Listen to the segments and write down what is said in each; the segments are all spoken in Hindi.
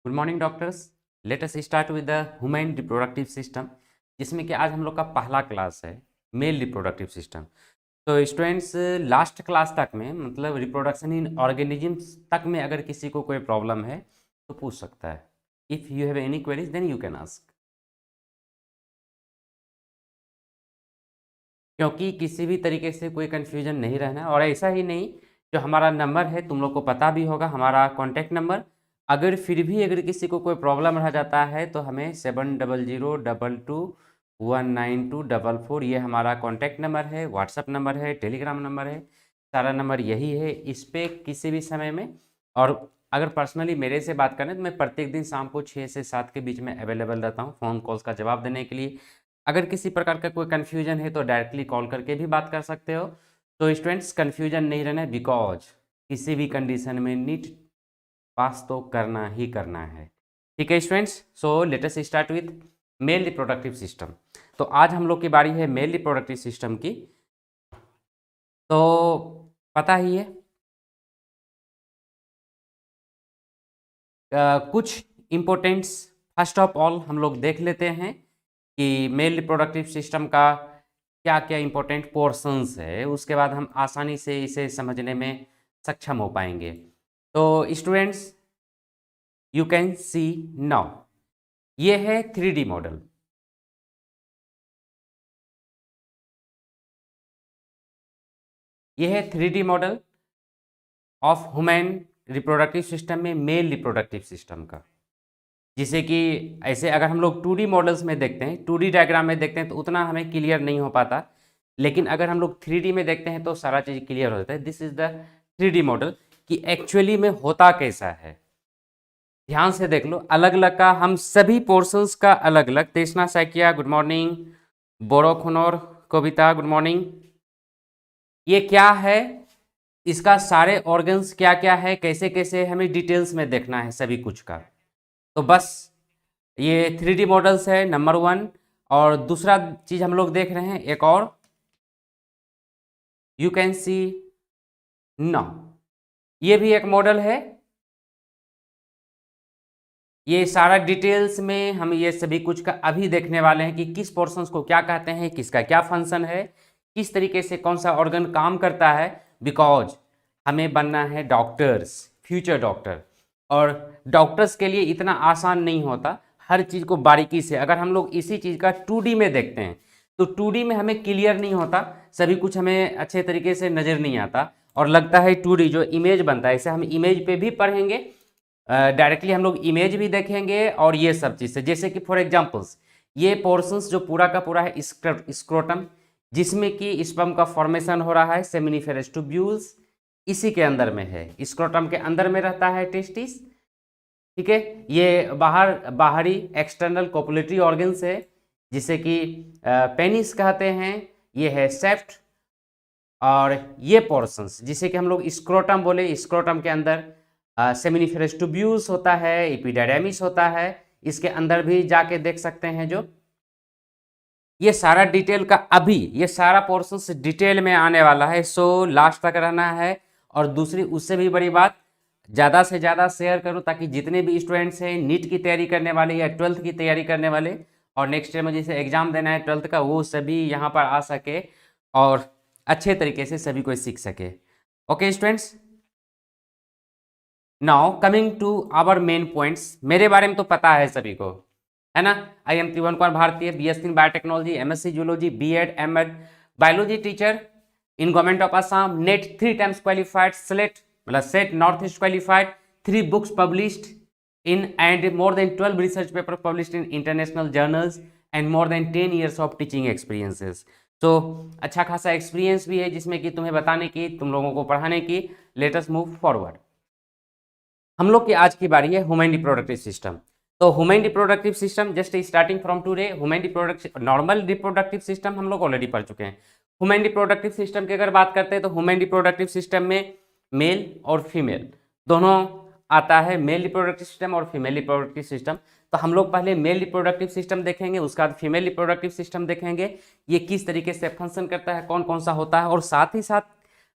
Good morning doctors. Let us start with the human reproductive system, जिसमें कि आज हम लोग का पहला क्लास है मेल रिप्रोडक्टिव सिस्टम। तो स्टूडेंट्स, लास्ट क्लास तक में मतलब रिप्रोडक्शन इन ऑर्गेनिजम्स तक में अगर किसी को कोई प्रॉब्लम है तो पूछ सकता है। If you have any queries then you can ask, क्योंकि किसी भी तरीके से कोई कन्फ्यूजन नहीं रहना है। और ऐसा ही नहीं, जो हमारा नंबर है तुम लोग को पता भी होगा, हमारा कॉन्टैक्ट नंबर। अगर किसी को कोई प्रॉब्लम रह जाता है तो हमें 7002221924 ये हमारा कॉन्टैक्ट नंबर है, व्हाट्सअप नंबर है, टेलीग्राम नंबर है, सारा नंबर यही है। इस पे किसी भी समय में, और अगर पर्सनली मेरे से बात करें तो मैं प्रत्येक दिन शाम को 6 से 7 के बीच में अवेलेबल रहता हूँ फ़ोन कॉल्स का जवाब देने के लिए। अगर किसी प्रकार का कोई कन्फ्यूजन है तो डायरेक्टली कॉल करके भी बात कर सकते हो। तो स्टूडेंट्स, कन्फ्यूजन नहीं रहना है, बिकॉज किसी भी कंडीशन में नीट पास तो करना ही करना है। ठीक है students, so let us start with mail reproductive system. तो आज हम लोग की बारी है मेल रिप्रोडक्टिव सिस्टम की। तो पता ही है, कुछ इम्पोर्टेंट्स फर्स्ट ऑफ ऑल हम लोग देख लेते हैं कि मेल रिप्रोडक्टिव सिस्टम का क्या क्या इम्पोर्टेंट पोर्शंस है, उसके बाद हम आसानी से इसे समझने में सक्षम हो पाएंगे। तो students, you can see now, ये है 3D मॉडल। ये है 3D model of human reproductive system में मेल रिप्रोडक्टिव सिस्टम का। जिसे कि ऐसे अगर हम लोग 2D मॉडल्स में देखते हैं, 2D डायग्राम में देखते हैं तो उतना हमें क्लियर नहीं हो पाता, लेकिन अगर हम लोग 3D में देखते हैं तो सारा चीज़ क्लियर हो जाता है। This is the 3D model कि एक्चुअली में होता कैसा है। ध्यान से देख लो, अलग अलग का हम सभी पोर्शंस का अलग अलग। तेष्णा सैकिया गुड मॉर्निंग, बोरोखनोर कविता गुड मॉर्निंग। ये क्या है, इसका सारे ऑर्गन्स क्या क्या है, कैसे कैसे हमें डिटेल्स में देखना है सभी कुछ का। तो बस ये 3D मॉडल्स है नंबर 1। और दूसरा चीज हम लोग देख रहे हैं एक और, यू कैन सी नाउ, ये भी एक मॉडल है। ये सारा डिटेल्स में हम ये सभी कुछ का अभी देखने वाले हैं कि किस पोर्शंस को क्या कहते हैं, किसका क्या फंक्शन है, किस तरीके से कौन सा ऑर्गन काम करता है। बिकॉज हमें बनना है डॉक्टर्स, फ्यूचर डॉक्टर। और डॉक्टर्स के लिए इतना आसान नहीं होता हर चीज़ को बारीकी से। अगर हम लोग इसी चीज़ का 2D में देखते हैं तो 2D में हमें क्लियर नहीं होता, सभी कुछ हमें अच्छे तरीके से नज़र नहीं आता और लगता है 2D जो इमेज बनता है, इसे हम इमेज पे भी पढ़ेंगे, डायरेक्टली हम लोग इमेज भी देखेंगे और ये सब चीज़ से। जैसे कि फॉर एग्जांपल्स, ये पोर्शंस जो पूरा का पूरा है स्क्रोटम, जिसमें कि स्पर्म का फॉर्मेशन हो रहा है सेमिनिफेरस ट्यूब्यूल्स, इसी के अंदर में है। स्क्रोटम के अंदर में रहता है टेस्टिस। ठीक है, ये बाहरी एक्सटर्नल कोपुलेटरी ऑर्गन्स है जिसे कि पेनिस कहते हैं। ये है सेफ्ट। और ये पोर्शंस जिसे कि हम लोग स्क्रोटम बोले, स्क्रोटम के अंदर सेमिनिफेरस ट्यूब्यूल्स होता है, एपिडायडेमिस होता है, इसके अंदर भी जाके देख सकते हैं। जो ये सारा डिटेल का अभी ये सारा पोर्शंस डिटेल में आने वाला है, सो लास्ट तक रहना है। और दूसरी उससे भी बड़ी बात, ज़्यादा से ज़्यादा शेयर करो ताकि जितने भी स्टूडेंट्स हैं नीट की तैयारी करने वाले या 12th की तैयारी करने वाले और नेक्स्ट ईयर में जैसे एग्जाम देना है 12th का, वो सभी यहाँ पर आ सके और अच्छे तरीके से सभी कोई सीख सके। Okay students, now coming to our main points. मेरे बारे में तो पता है सभी को, है ना। I am Tribhuvan Kumar Bhartiya, BSc in biotechnology, MSc zoology, B.Ed, M.Ed, biology teacher in government of Assam, NET 3 times qualified, select मतलब SET north east qualified, 3 books published in and more than 12 research paper published in international journals and more than 10 years of teaching experiences. तो अच्छा खासा एक्सपीरियंस भी है जिसमें कि तुम्हें बताने की, तुम लोगों को पढ़ाने की। Late us move forward. हम लोग की आज की बारी है ह्यूमन रिप्रोडक्टिव सिस्टम। तो human reproductive system just starting from today, human reproductive normal reproductive system हम लोग ऑलरेडी पढ़ चुके हैं। ह्यूमन रिप्रोडक्टिव सिस्टम की अगर बात करते हैं तो ह्यूमन रिप्रोडक्टिव सिस्टम में मेल और फीमेल दोनों आता है, मेल रिप्रोडक्टिव सिस्टम और फीमेल रिप्रोडक्टिव सिस्टम। तो हम लोग पहले मेल रिप्रोडक्टिव सिस्टम देखेंगे, उसके बाद फीमेल रिप्रोडक्टिव सिस्टम देखेंगे, ये किस तरीके से फंक्शन करता है, कौन कौन सा होता है। और साथ ही साथ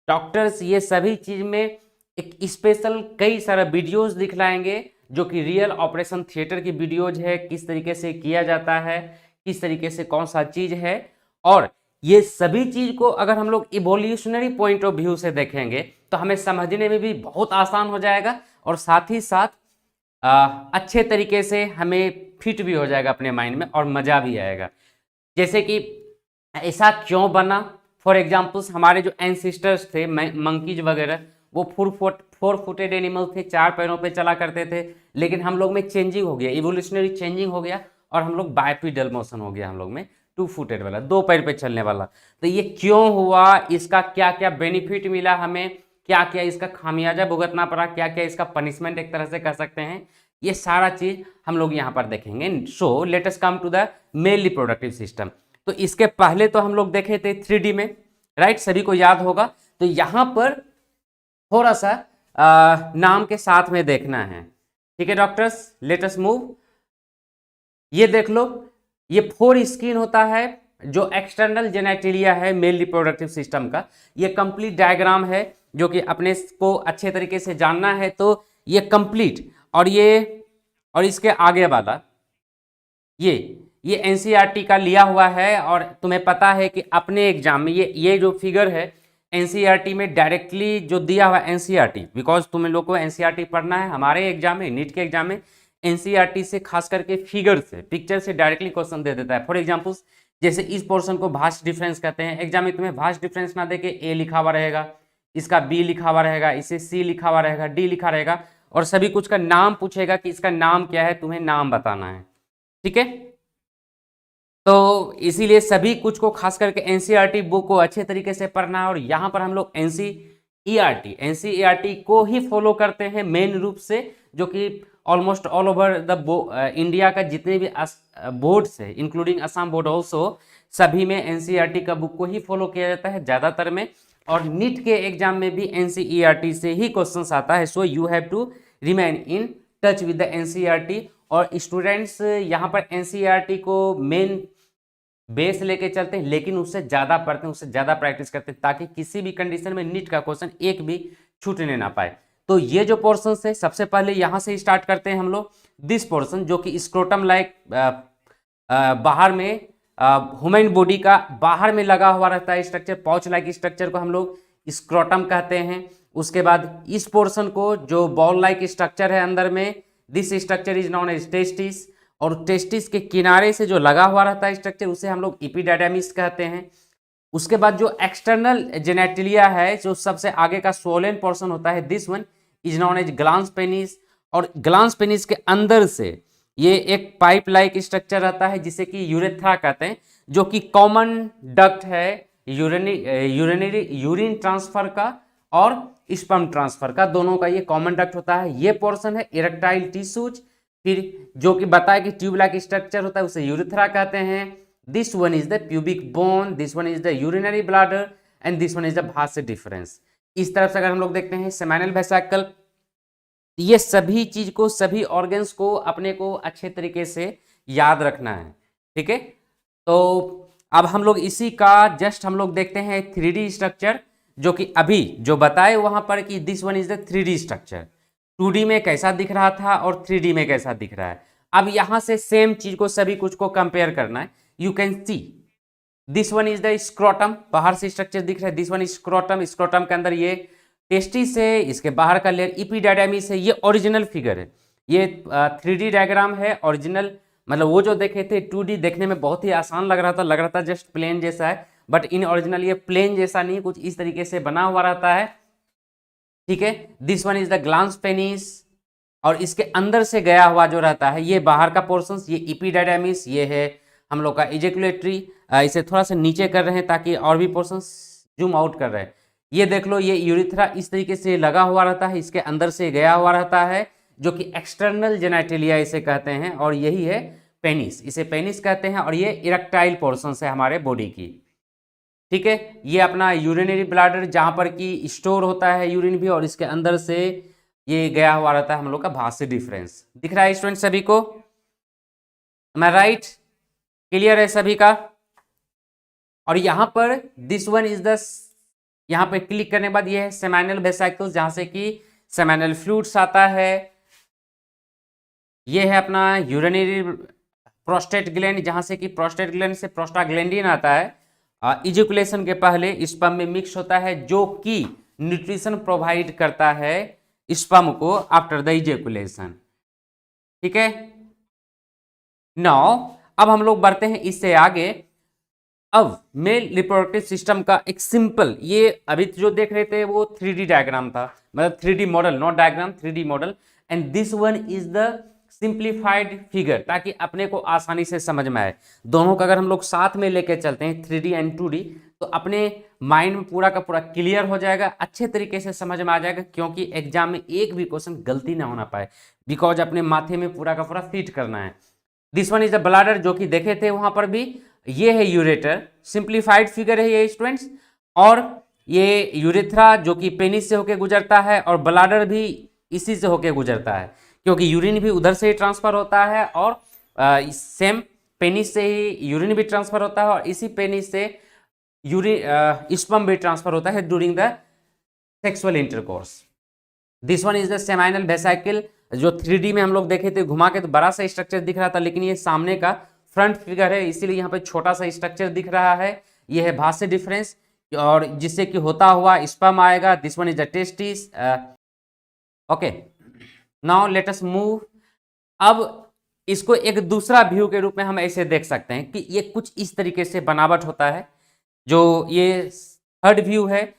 डॉक्टर्स ये सभी चीज़ में एक स्पेशल कई सारा वीडियोस दिखलाएंगे जो कि रियल ऑपरेशन थिएटर की वीडियोज है, किस तरीके से किया जाता है, किस तरीके से कौन सा चीज है। और ये सभी चीज को अगर हम लोग इवोल्यूशनरी पॉइंट ऑफ व्यू से देखेंगे तो हमें समझने में भी बहुत आसान हो जाएगा और साथ ही साथ अच्छे तरीके से हमें फिट भी हो जाएगा अपने माइंड में और मजा भी आएगा। जैसे कि ऐसा क्यों बना, फॉर एग्जाम्पल्स हमारे जो एंसिस्टर्स थे मंकीज वगैरह, वो 4 फुटेड एनिमल थे, 4 पैरों पे चला करते थे, लेकिन हम लोग में चेंजिंग हो गया, इवोल्यूशनरी चेंजिंग हो गया और हम लोग बाइपीडल मोशन हो गया हम लोग में, 2 फुटेड वाला, 2 पैर पे चलने वाला। तो ये क्यों हुआ, इसका क्या क्या बेनिफिट मिला हमें, क्या क्या इसका खामियाजा भुगतना पड़ा, क्या क्या इसका पनिशमेंट एक तरह से कह सकते हैं, ये सारा चीज हम लोग यहाँ पर देखेंगे। So let us come to the male reproductive system. तो इसके पहले तो हम लोग देखे थे 3D में, राइट, सभी को याद होगा। तो यहाँ पर थोड़ा सा नाम के साथ में देखना है, ठीक है डॉक्टर्स, लेट अस मूव। ये देख लो, ये 4 स्किन होता है जो एक्सटर्नल जेनेटिलिया है मेल रिप्रोडक्टिव सिस्टम का। ये कंप्लीट डायग्राम है जो कि अपने को अच्छे तरीके से जानना है, तो ये कंप्लीट और इसके आगे वाला ये एनसीईआरटी का लिया हुआ है। और तुम्हें पता है कि अपने एग्जाम में ये जो फिगर है एनसीईआरटी में डायरेक्टली जो दिया हुआ एनसीईआरटी, बिकॉज तुम लोग को एनसीईआरटी पढ़ना है हमारे एग्जाम में, नीट के एग्जाम में एनसीईआरटी से खास करके फिगर से, पिक्चर से डायरेक्टली क्वेश्चन दे देता है। फॉर एग्जाम्पल्स जैसे इस पोर्शन को भास्ट डिफरेंस कहते हैं, एग्जाम में तुम्हें भास्ट डिफरेंस ना दे के ए लिखा हुआ रहेगा, इसका बी लिखा हुआ रहेगा, इसे सी लिखा हुआ रहेगा, डी लिखा रहेगा, और सभी कुछ का नाम पूछेगा कि इसका नाम क्या है, तुम्हें नाम बताना है, ठीक है। तो इसीलिए सभी कुछ को खास करके एनसीईआरटी बुक को अच्छे तरीके से पढ़ना है। और यहाँ पर हम लोग एनसीईआरटी को ही फॉलो करते हैं मेन रूप से, जो कि almost all over the India का जितने भी बोर्ड्स है इंक्लूडिंग असम बोर्ड ऑल्सो, सभी में एनसीईआरटी का बुक को ही फॉलो किया जाता है ज़्यादातर में। और नीट के एग्जाम में भी एनसीईआरटी से ही क्वेश्चंस आता है। So you have to remain in touch with the NCERT. और स्टूडेंट्स यहाँ पर एनसीईआरटी को मेन बेस लेके चलते हैं, लेकिन उससे ज़्यादा पढ़ते हैं, उससे ज़्यादा प्रैक्टिस करते हैं, ताकि किसी भी कंडीशन में नीट का क्वेश्चन एक भी छूटने ना पाए। तो ये जो पोर्शन है सबसे पहले यहाँ से स्टार्ट करते हैं हम लोग। दिस पोर्शन जो कि स्क्रोटम लाइक बाहर में ह्यूमन बॉडी का बाहर में लगा हुआ रहता है स्ट्रक्चर, पाउच लाइक स्ट्रक्चर को हम लोग स्क्रोटम कहते हैं। उसके बाद इस पोर्शन को जो बॉल लाइक स्ट्रक्चर है अंदर में, this structure is known as testis. और टेस्टिस के किनारे से जो लगा हुआ रहता है स्ट्रक्चर उसे हम लोग इपिडायडामिस कहते हैं। उसके बाद जो एक्सटर्नल जेनेटिलिया है, जो सबसे आगे का सोलेन पोर्शन होता है, this one is known as glans penis. और ग्लांस पेनिस के अंदर से ये एक पाइप लाइक स्ट्रक्चर रहता है जिसे कि यूरेथ्रा कहते हैं, जो कि कॉमन डक्ट है यूरिन ट्रांसफर का और स्पर्म ट्रांसफर का, दोनों का ये कॉमन डक्ट होता है। ये पोर्शन है इरेक्टाइल टिश्यूज। फिर जो कि बताया कि ट्यूब लाइक स्ट्रक्चर होता है उसे यूरेथ्रा कहते हैं। This one is the pubic bone, this one is the urinary bladder and this one is the vas difference. इस तरफ से अगर हम लोग देखते हैं सेमिनल वेसिकल, ये सभी चीज को, सभी ऑर्गन्स को अपने को अच्छे तरीके से याद रखना है, ठीक है। तो अब हम लोग इसी का जस्ट हम लोग देखते हैं 3D स्ट्रक्चर, जो कि अभी जो बताए वहां पर कि this one is the 3D structure. 2D में कैसा दिख रहा था और 3D में कैसा दिख रहा है। अब यहां से सेम चीज को, सभी कुछ को कंपेयर करना है। You can see this one is the scrotum, बाहर से स्ट्रक्चर दिख रहा है, this one is scrotum, scrotum के अंदर ये टेस्टिस है, इसके बाहर का लेयर इपिडायडामिस है। ये ओरिजिनल फिगर है, ये 3D डायग्राम है ओरिजिनल। मतलब वो जो देखे थे 2D देखने में बहुत ही आसान लग रहा था जस्ट प्लेन जैसा है, बट इन ओरिजिनल ये प्लेन जैसा नहीं, कुछ इस तरीके से बना हुआ रहता है, ठीक है। This one is the glance penis. और इसके अंदर से गया हुआ जो रहता है ये बाहर का पोर्शन, ये इपिडायडामिस, ये है हम लोग का इजेकुलेटरी। इसे थोड़ा सा नीचे कर रहे हैं ताकि और भी पोर्शन जूम आउट कर रहे हैं। ये देख लो, ये यूरिथ्रा इस तरीके से लगा हुआ रहता है, इसके अंदर से गया हुआ रहता है, जो कि एक्सटर्नल जेनेटिलिया इसे कहते हैं। और यही है पेनिस, इसे पेनिस कहते हैं। और ये इरेक्टाइल पोर्शन है हमारे बॉडी की, ठीक है। ये अपना यूरिनरी ब्लैडर जहां पर कि स्टोर होता है यूरिन भी, और इसके अंदर से ये गया हुआ रहता है हम लोग का भास डिफरेंस। दिख रहा है स्टूडेंट सभी को? मैं राइट? क्लियर है सभी का? और यहां पर दिस वन इज द, यहां पर क्लिक करने के बाद ये है सेमिनल वेसिकल्स, जहां से कि सेमिनल फ्लूइड्स आता है। ये है अपना यूरिनरी प्रोस्टेट ग्लैंड, जहाँ से कि प्रोस्टेट ग्लैंड से प्रोस्टाग्लैंडिन आता है। इजैकुलेशन के पहले स्पर्म में मिक्स होता है, जो कि न्यूट्रिशन प्रोवाइड करता है स्पर्म को आफ्टर द इजैकुलेशन। ठीक है, नाउ अब हम लोग बढ़ते हैं इससे आगे। अब मेल रिप्रोडक्टिव सिस्टम का एक सिंपल, ये अभी जो देख रहे थे वो 3D डायग्राम था, मतलब 3D model, not diagram, 3D model, and this one is the simplified figure, ताकि अपने को आसानी से समझ में आए। दोनों का अगर हम लोग साथ में लेके चलते हैं 3D एंड 2D, तो अपने माइंड में पूरा का पूरा क्लियर हो जाएगा, अच्छे तरीके से समझ में आ जाएगा, क्योंकि एग्जाम में एक भी क्वेश्चन गलती ना होना पाए, बिकॉज अपने माथे में पूरा का पूरा फिट करना है। This one is the bladder, जो कि देखे थे वहां पर भी। ये है यूरेटर, सिंप्लीफाइड फिगर है ये स्टूडेंट्स। और ये यूरेथ्रा जो कि पेनिस से होकर गुजरता है, और ब्लाडर भी इसी से होकर गुजरता है, क्योंकि यूरिन भी उधर से ही ट्रांसफर होता है, और सेम पेनिस से ही यूरिन भी ट्रांसफर होता है, और इसी पेनिस से यूरिन स्पर्म भी ट्रांसफर होता है during the sexual intercourse. This one is the seminal vesicle, जो 3D में हम लोग देखे थे घुमा के, तो बड़ा सा स्ट्रक्चर दिख रहा था, लेकिन ये सामने का फ्रंट फिगर है, इसीलिए यहाँ पे छोटा सा स्ट्रक्चर दिख रहा है। ये है भास से डिफरेंस, और जिससे कि होता हुआ स्पर्म आएगा। This one is the testis. Okay, now let us move. अब इसको एक दूसरा व्यू के रूप में हम ऐसे देख सकते हैं कि ये कुछ इस तरीके से बनावट होता है। जो ये थर्ड व्यू है,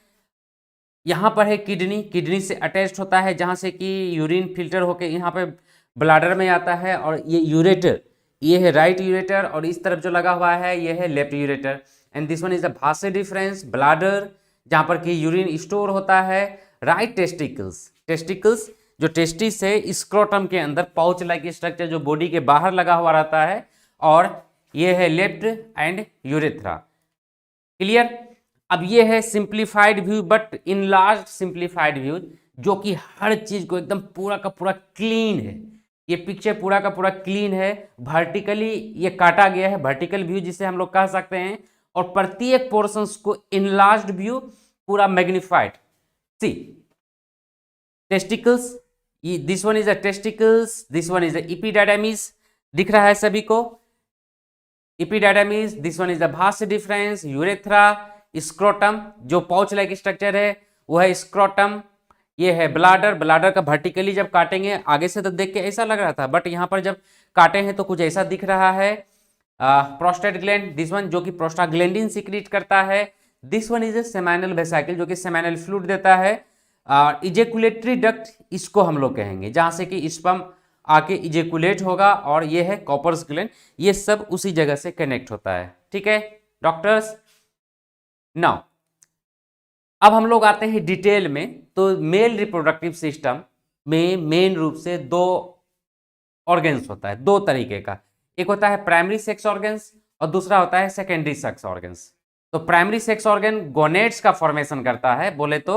यहाँ पर है किडनी, किडनी से अटैच्ड होता है, जहाँ से कि यूरिन फिल्टर होके यहाँ पे ब्लाडर में आता है। और ये यूरेटर, ये है राइट यूरेटर, और इस तरफ जो लगा हुआ है ये है left ureter. And this one is the vas difference, bladder जहाँ पर कि यूरिन स्टोर होता है। राइट टेस्टिकल्स, टेस्टिकल्स जो टेस्टिस है, स्क्रोटम के अंदर पाउच लाइक स्ट्रक्चर जो बॉडी के बाहर लगा हुआ रहता है। और ये है लेफ्ट एंड यूरेथ्रा। क्लियर? अब ये है simplified view, but in large simplified view, जो कि हर चीज को एकदम पूरा का पूरा क्लीन है। ये पिक्चर पूरा का पूरा क्लीन है, वर्टिकली ये काटा गया है, वर्टिकल व्यू जिसे हम लोग कह सकते हैं। और प्रत्येक पोर्शंस को इनलार्ज्ड व्यू, पूरा magnified. See testicles, this one is a testicles, this one is a epididymis, दिख रहा है सभी को? Epididymis, this one is the vas deferens, urethra, scrotum जो पाउच लाइक स्ट्रक्चर है वो है स्क्रोटम। ये है ब्लाडर, ब्लाडर का वर्टिकली जब काटेंगे, आगे से तो देख के ऐसा लग रहा था, बट यहाँ पर जब काटे हैं तो कुछ ऐसा दिख रहा है। प्रोस्टेट ग्लैंड, दिस वन जो कि प्रोस्टाग्लैंडिन सीक्रेट करता है। This one is a seminal vesicle, जो कि सेमाइनल फ्लूइड देता है। इजेकुलेटरी डक्ट इसको हम लोग कहेंगे, जहाँ से कि स्पर्म आके इजेकुलेट होगा। और ये है कॉपर्स ग्लैंड, ये सब उसी जगह से कनेक्ट होता है। ठीक है डॉक्टर्स? नाउ अब हम लोग आते हैं डिटेल में। तो मेल रिप्रोडक्टिव सिस्टम में मेन रूप से दो ऑर्गन्स होता है, दो तरीके का। एक होता है प्राइमरी सेक्स ऑर्गन्स, और दूसरा होता है सेकेंडरी सेक्स ऑर्गन्स। तो प्राइमरी सेक्स ऑर्गन गोनेट्स का फॉर्मेशन करता है बोले तो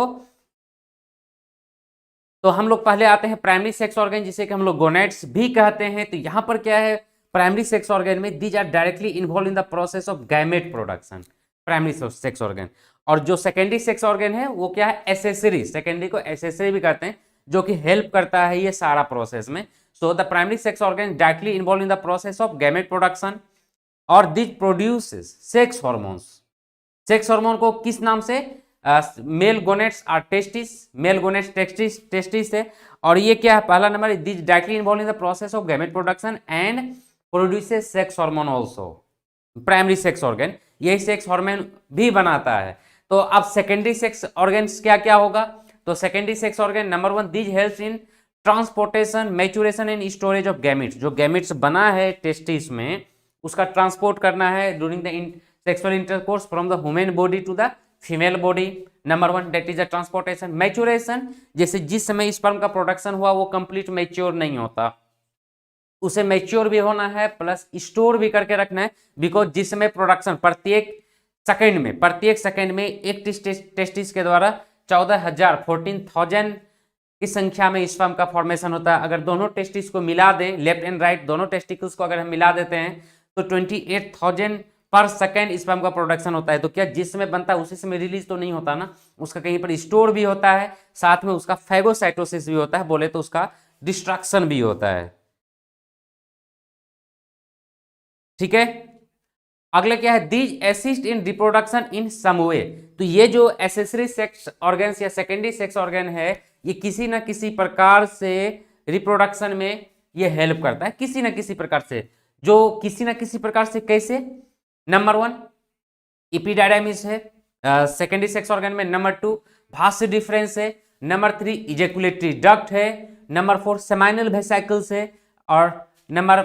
हम लोग पहले आते हैं प्राइमरी सेक्स ऑर्गन, जिसे कि हम लोग गोनेट्स भी कहते हैं। तो यहाँ पर क्या है, प्राइमरी सेक्स ऑर्गन में these are directly involve in the process of gamete production, primary sex organ. और जो सेकेंडरी सेक्स ऑर्गन है वो क्या है, एसेसरी, सेकेंडरी को एसेसरी भी कहते हैं, जो कि हेल्प करता है ये सारा प्रोसेस में। So the primary sex organ directly involve in the process of gamete production, और this produces sex hormones. Sex hormone को किस नाम से, male gonads are testis, male gonads testis है। और ये क्या है, पहला number, this directly involve in the process of gamete production and produces sex hormone also. Primary sex organ यही सेक्स हार्मोन भी बनाता है। तो अब सेकेंडरी सेक्स ऑर्गन्स क्या क्या होगा, तो secondary sex organ number one, this helps in transportation, maturation and storage of gametes. जो गैमेट्स बना है टेस्टिस में, उसका ट्रांसपोर्ट करना है during the sexual intercourse from the human body to the female body. Number one, that is the transportation. Maturation, जैसे जिस समय स्पर्म का प्रोडक्शन हुआ वो कंप्लीट मैच्योर नहीं होता, उसे मैच्योर भी होना है, प्लस स्टोर भी करके रखना है। बिकॉज जिस समय प्रोडक्शन प्रत्येक सेकंड में एक टेस्टिस के द्वारा 14,000 की संख्या में स्पर्म का फॉर्मेशन होता है। अगर दोनों टेस्टिस को मिला दे, लेफ्ट एंड राइट दोनों टेस्टिकल्स को अगर हम मिला देते हैं, तो 28,000 पर सेकेंड स्पर्म का प्रोडक्शन होता है। तो क्या जिस समय बनता है उसी समय रिलीज तो नहीं होता ना, उसका कहीं पर स्टोर भी होता है, साथ में उसका फैगोसाइटोसिस भी होता है, बोले तो उसका डिस्ट्रक्शन भी होता है। ठीक है। अगला क्या है, these assist in reproduction in some way. तो ये जो एसेसरी सेक्स ऑर्गन या सेकेंडरी सेक्स ऑर्गन है, ये किसी ना किसी प्रकार से रिप्रोडक्शन में ये हेल्प करता है, किसी ना किसी प्रकार से। जो किसी ना किसी प्रकार से कैसे, नंबर 1 इपिडायडाइमिस है सेकेंडरी सेक्स ऑर्गन में, नंबर 2 भास डिफरेंस है, नंबर 3 इजेकुलेटरी डक्ट है, नंबर 4 सेमाइनल वेसिकल्स है, और नंबर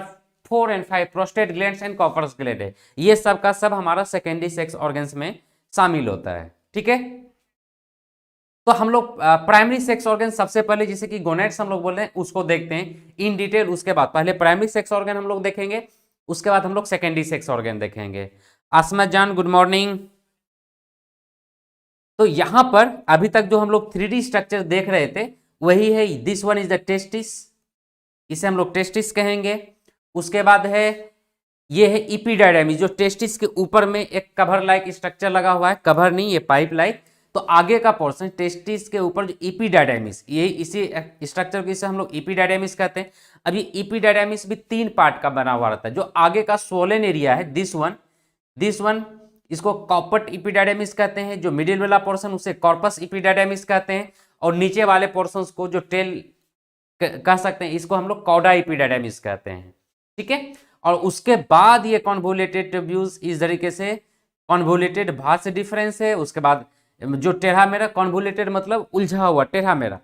4 और 5 prostate glands and Cowper's gland है। ये सब का सब हमारा सेकेंडरी सेक्स ऑर्गन्स में शामिल होता है। ठीक है, तो हम लोग प्राइमरी सेक्स ऑर्गन सबसे पहले, जैसे कि गोनेट्स हम लोग बोल रहे हैं, उसको देखते हैं इन डिटेल। उसके बाद पहले प्राइमरी सेक्स ऑर्गन हम लोग देखेंगे, उसके बाद हम लोग सेकेंडरी सेक्स ऑर्गन देखेंगे। आसमा जान गुड मॉर्निंग। तो यहां पर अभी तक जो हम लोग 3D स्ट्रक्चर देख रहे थे वही है, this one is the testis, इसे हम लोग टेस्टिस कहेंगे। उसके बाद है ये है इपिडायडाइमिस, जो टेस्टिस के ऊपर में एक कवर लाइक स्ट्रक्चर लगा हुआ है, कवर नहीं ये पाइप लाइक। तो आगे का पोर्शन टेस्टिस के ऊपर जो इपिडायडाइमिस, ये इसी स्ट्रक्चर को इसे हम लोग इपिडायडाइमिस कहते हैं। अब ये इपिडायडाइमिस भी 3 पार्ट का बना हुआ रहता है। जो आगे का सोलन एरिया है दिस वन इसको कॉपर्ट इपिडायडाइमिस कहते हैं। जो मिडिल वाला पोर्शन उसे कॉर्पस इपिडायडाइमिस कहते हैं, और नीचे वाले पोर्शंस को जो टेल कह सकते हैं, इसको हम लोग कॉडा इपिडायडाइमिस कहते हैं। ठीक है, और उसके बाद ये कॉन्वोल्यूटेड ट्यूब्यूल्स इस तरीके से कॉन्वोल्यूटेड भास डिफरेंस है। उसके बाद जो टेढ़ा मेरा, कॉन्वोल्यूटेड मतलब उलझा हुआ टेढ़ा मेरा,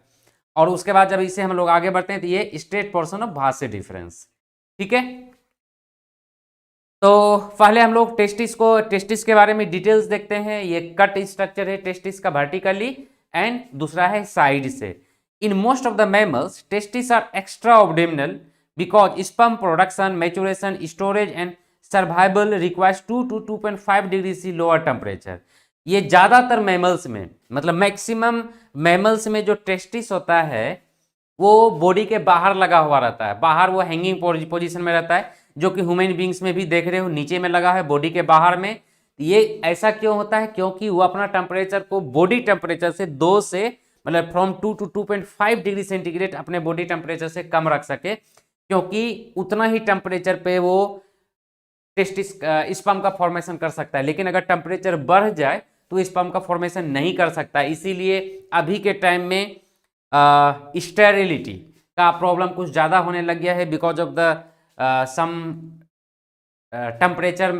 और उसके बाद जब इसे हम लोग आगे बढ़ते हैं तो ये straight portion of Bhasa difference. ठीक है, तो पहले हम लोग टेस्टिस के बारे में डिटेल्स देखते हैं। ये कट स्ट्रक्चर है टेस्टिस का वर्टिकली, एंड दूसरा है साइड से। In most of the mammals testis are extra abdominal because sperm production, maturation, storage and survival requires 2 to 2.5 degree C lower temperature. ये ज्यादातर मैमल्स में, मतलब मैक्सिमम मैमल्स में जो टेस्टिस होता है वो बॉडी के बाहर लगा हुआ रहता है, बाहर वो हैंगिंग पोजीशन में रहता है, जो कि ह्यूमन बींग्स में भी देख रहे हो नीचे में लगा है बॉडी के बाहर में। ये ऐसा क्यों होता है, क्योंकि वो अपना टेम्परेचर को बॉडी टेम्परेचर से 2 से मतलब फ्रॉम 2 to 2.5 डिग्री सेंटीग्रेड अपने बॉडी टेम्परेचर से कम रख सके, क्योंकि उतना ही टेम्परेचर पे वो टेस्टिस स्पर्म का फॉर्मेशन कर सकता है। लेकिन अगर टेम्परेचर बढ़ जाए तो स्पर्म का फॉर्मेशन नहीं कर सकता। इसीलिए अभी के टाइम में स्टेरिलिटी का प्रॉब्लम कुछ ज़्यादा होने लग गया है, because of the some temperature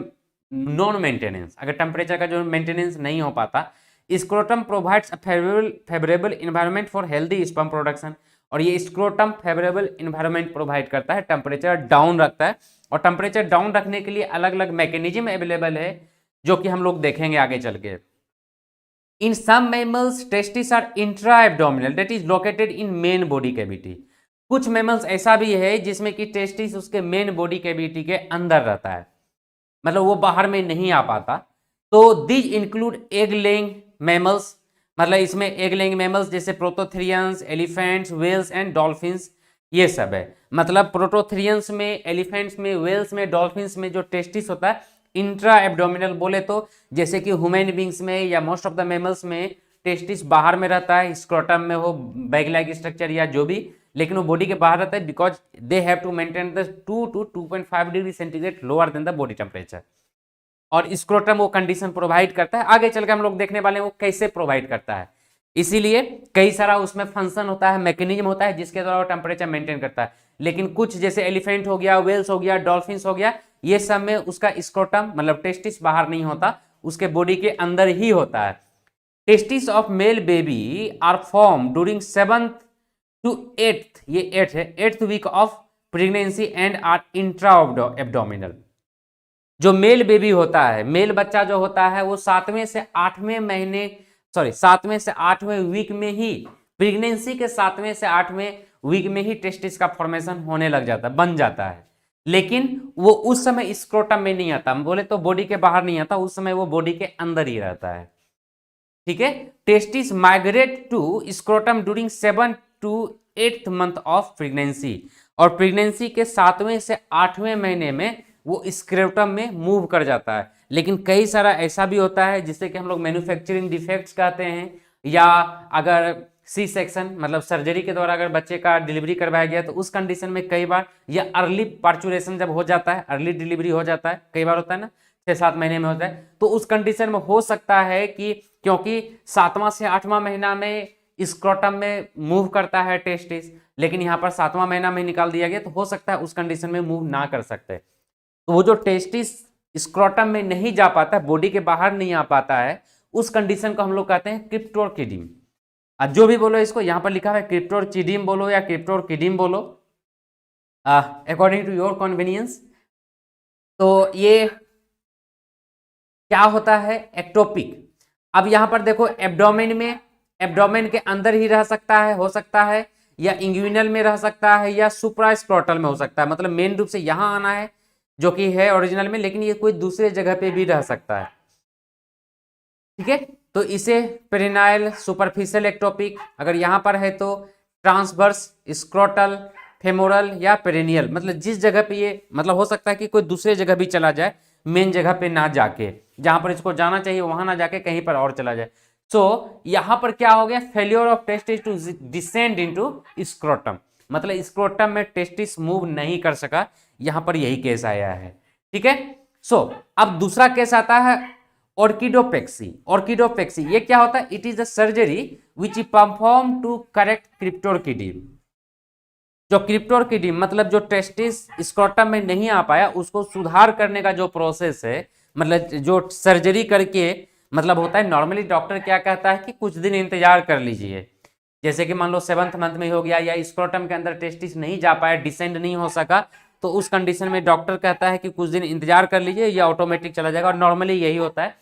non maintenance. अगर टेम्परेचर का जो मेंटेनेंस नहीं हो पाता, scrotum provides a favourable environment for healthy sperm production. और ये स्क्रोटम फेवरेबल इन्वायरमेंट प्रोवाइड करता है, टेम्परेचर डाउन रखता है। और टेम्परेचर डाउन रखने के लिए अलग अलग मैकेनिज्म अवेलेबल है, जो कि हम लोग देखेंगे आगे चल के। In some mammals testis are intra abdominal, that is located in main body cavity. कुछ मैमल्स ऐसा भी है जिसमें कि टेस्टिस उसके मेन बॉडी कैविटी के अंदर रहता है, मतलब वो बाहर में नहीं आ पाता। तो this include egg laying mammals, मतलब इसमें एग लेइंग मैमल्स जैसे prototherians, elephants, whales and dolphins, ये सब है। मतलब प्रोटोथेरियंस में, एलिफेंट्स में, व्हेल्स में, डॉल्फिन्स में जो टेस्टिस होता है इंट्रा एब्डोमिनल बोले तो, जैसे कि ह्यूमन बींग्स में या मोस्ट ऑफ द मैमल्स में टेस्टिस बाहर में रहता है, स्क्रोटम में हो बैग लाइक स्ट्रक्चर या जो भी, लेकिन वो बॉडी के बाहर रहता है, because they have to maintain the 2 to 2.5 degree centigrade lower than the body temperature. और स्क्रोटम वो कंडीशन प्रोवाइड करता है। आगे चलकर हम लोग देखने वाले हैं वो कैसे प्रोवाइड करता है। इसीलिए कई सारा उसमें फंक्शन होता है, मैकेनिज्म होता है, जिसके द्वारा वो टेम्परेचर मेंटेन करता है। लेकिन कुछ जैसे एलिफेंट हो गया, वेल्स हो गया, डॉल्फिन्स हो गया, ये सब में उसका स्क्रोटम मतलब टेस्टिस बाहर नहीं होता, उसके बॉडी के अंदर ही होता है। Testis of male baby are form during 7th to 8th, ये 8th है, 8th week of pregnancy and are intra abdominal. जो मेल बेबी होता है, मेल बच्चा जो होता है, वो 7वें से 8वें वीक में ही, प्रेगनेंसी के 7वें से 8वें वीक में ही टेस्टिस का फॉर्मेशन होने लग जाता है, बन जाता है। लेकिन वो उस समय स्क्रोटम में नहीं आता, हम बोले तो बॉडी के बाहर नहीं आता, उस समय वो बॉडी के अंदर ही रहता है। ठीक है, testis migrate to scrotum during 7th to 8th month of pregnancy, और प्रेगनेंसी के 7वें से 8वें महीने में वो स्क्रोटम में मूव कर जाता है। लेकिन कई सारा ऐसा भी होता है जिससे कि हम लोग मैन्युफैक्चरिंग डिफेक्ट्स कहते हैं, या अगर सी सेक्शन मतलब सर्जरी के द्वारा अगर बच्चे का डिलीवरी करवाया गया तो उस कंडीशन में कई बार, या अर्ली पार्चुरेशन जब हो जाता है, अर्ली डिलीवरी हो जाता है, कई बार होता है ना 6-7 महीने में होता है, तो उस कंडीशन में हो सकता है कि क्योंकि 7वां से 8वां महीना में स्क्रोटम में मूव करता है टेस्टिस, लेकिन यहाँ पर 7वां महीना में निकाल दिया गया, तो हो सकता है उस कंडीशन में मूव ना कर सकते। तो वो जो टेस्टिस स्क्रोटम में नहीं जा पाता है, बॉडी के बाहर नहीं आ पाता है, उस कंडीशन को हम लोग कहते हैं क्रिप्टोर्किडियम। जो भी बोलो इसको, यहां पर लिखा हुआ है क्रिप्टोर्किडियम बोलो या क्रिप्टोर्किडियम बोलो, अकॉर्डिंग टू योर कन्वीनियंस। तो ये क्या होता है, एक्टोपिक। अब यहां पर देखो एब्डोमेन में, एब्डोमेन के अंदर ही रह सकता है, हो सकता है, या इंग्विनल में रह सकता है, या सुप्रास्क्रोटल में हो सकता है, मतलब मेन रूप से यहां आना है जो कि है ओरिजिनल में, लेकिन ये कोई दूसरे जगह पे भी रह सकता है। ठीक है, तो इसे पेरिनाइल सुपरफिशियल एक्टोपिक, अगर यहां पर है तो ट्रांसवर्स स्क्रोटल फेमोरल या पेरिनियल, मतलब जिस जगह पे ये, मतलब हो सकता है कि कोई दूसरे जगह भी चला जाए, मेन जगह पे ना जाके, जहां पर इसको जाना चाहिए वहां ना जाके कहीं पर और चला जाए। सो यहां पर क्या हो गया, failure of testis to descend into scrotum, मतलब स्क्रोटम में टेस्टिस मूव नहीं कर सका, यहां पर यही केस आया है। ठीक है, सो अब दूसरा केस आता है ऑर्किडोपेक्सी। ऑर्किडोपेक्सी ये क्या होता है, it is a surgery which is perform to correct cryptorchidism. जो क्रिप्टोर्किडियम मतलब जो टेस्टिस स्क्रोटम में नहीं आ पाया, उसको सुधार करने का जो प्रोसेस है, मतलब जो सर्जरी करके, मतलब होता है नॉर्मली डॉक्टर क्या कहता है कि कुछ दिन इंतजार कर लीजिए, जैसे कि मान लो 7th मंथ में हो गया, या स्क्रोटम के अंदर टेस्टिस नहीं जा पाया, डिसेंड नहीं हो सका, तो उस कंडीशन में डॉक्टर कहता है कि कुछ दिन इंतजार कर लीजिए, या ऑटोमेटिक चला जाएगा। और नॉर्मली यही होता है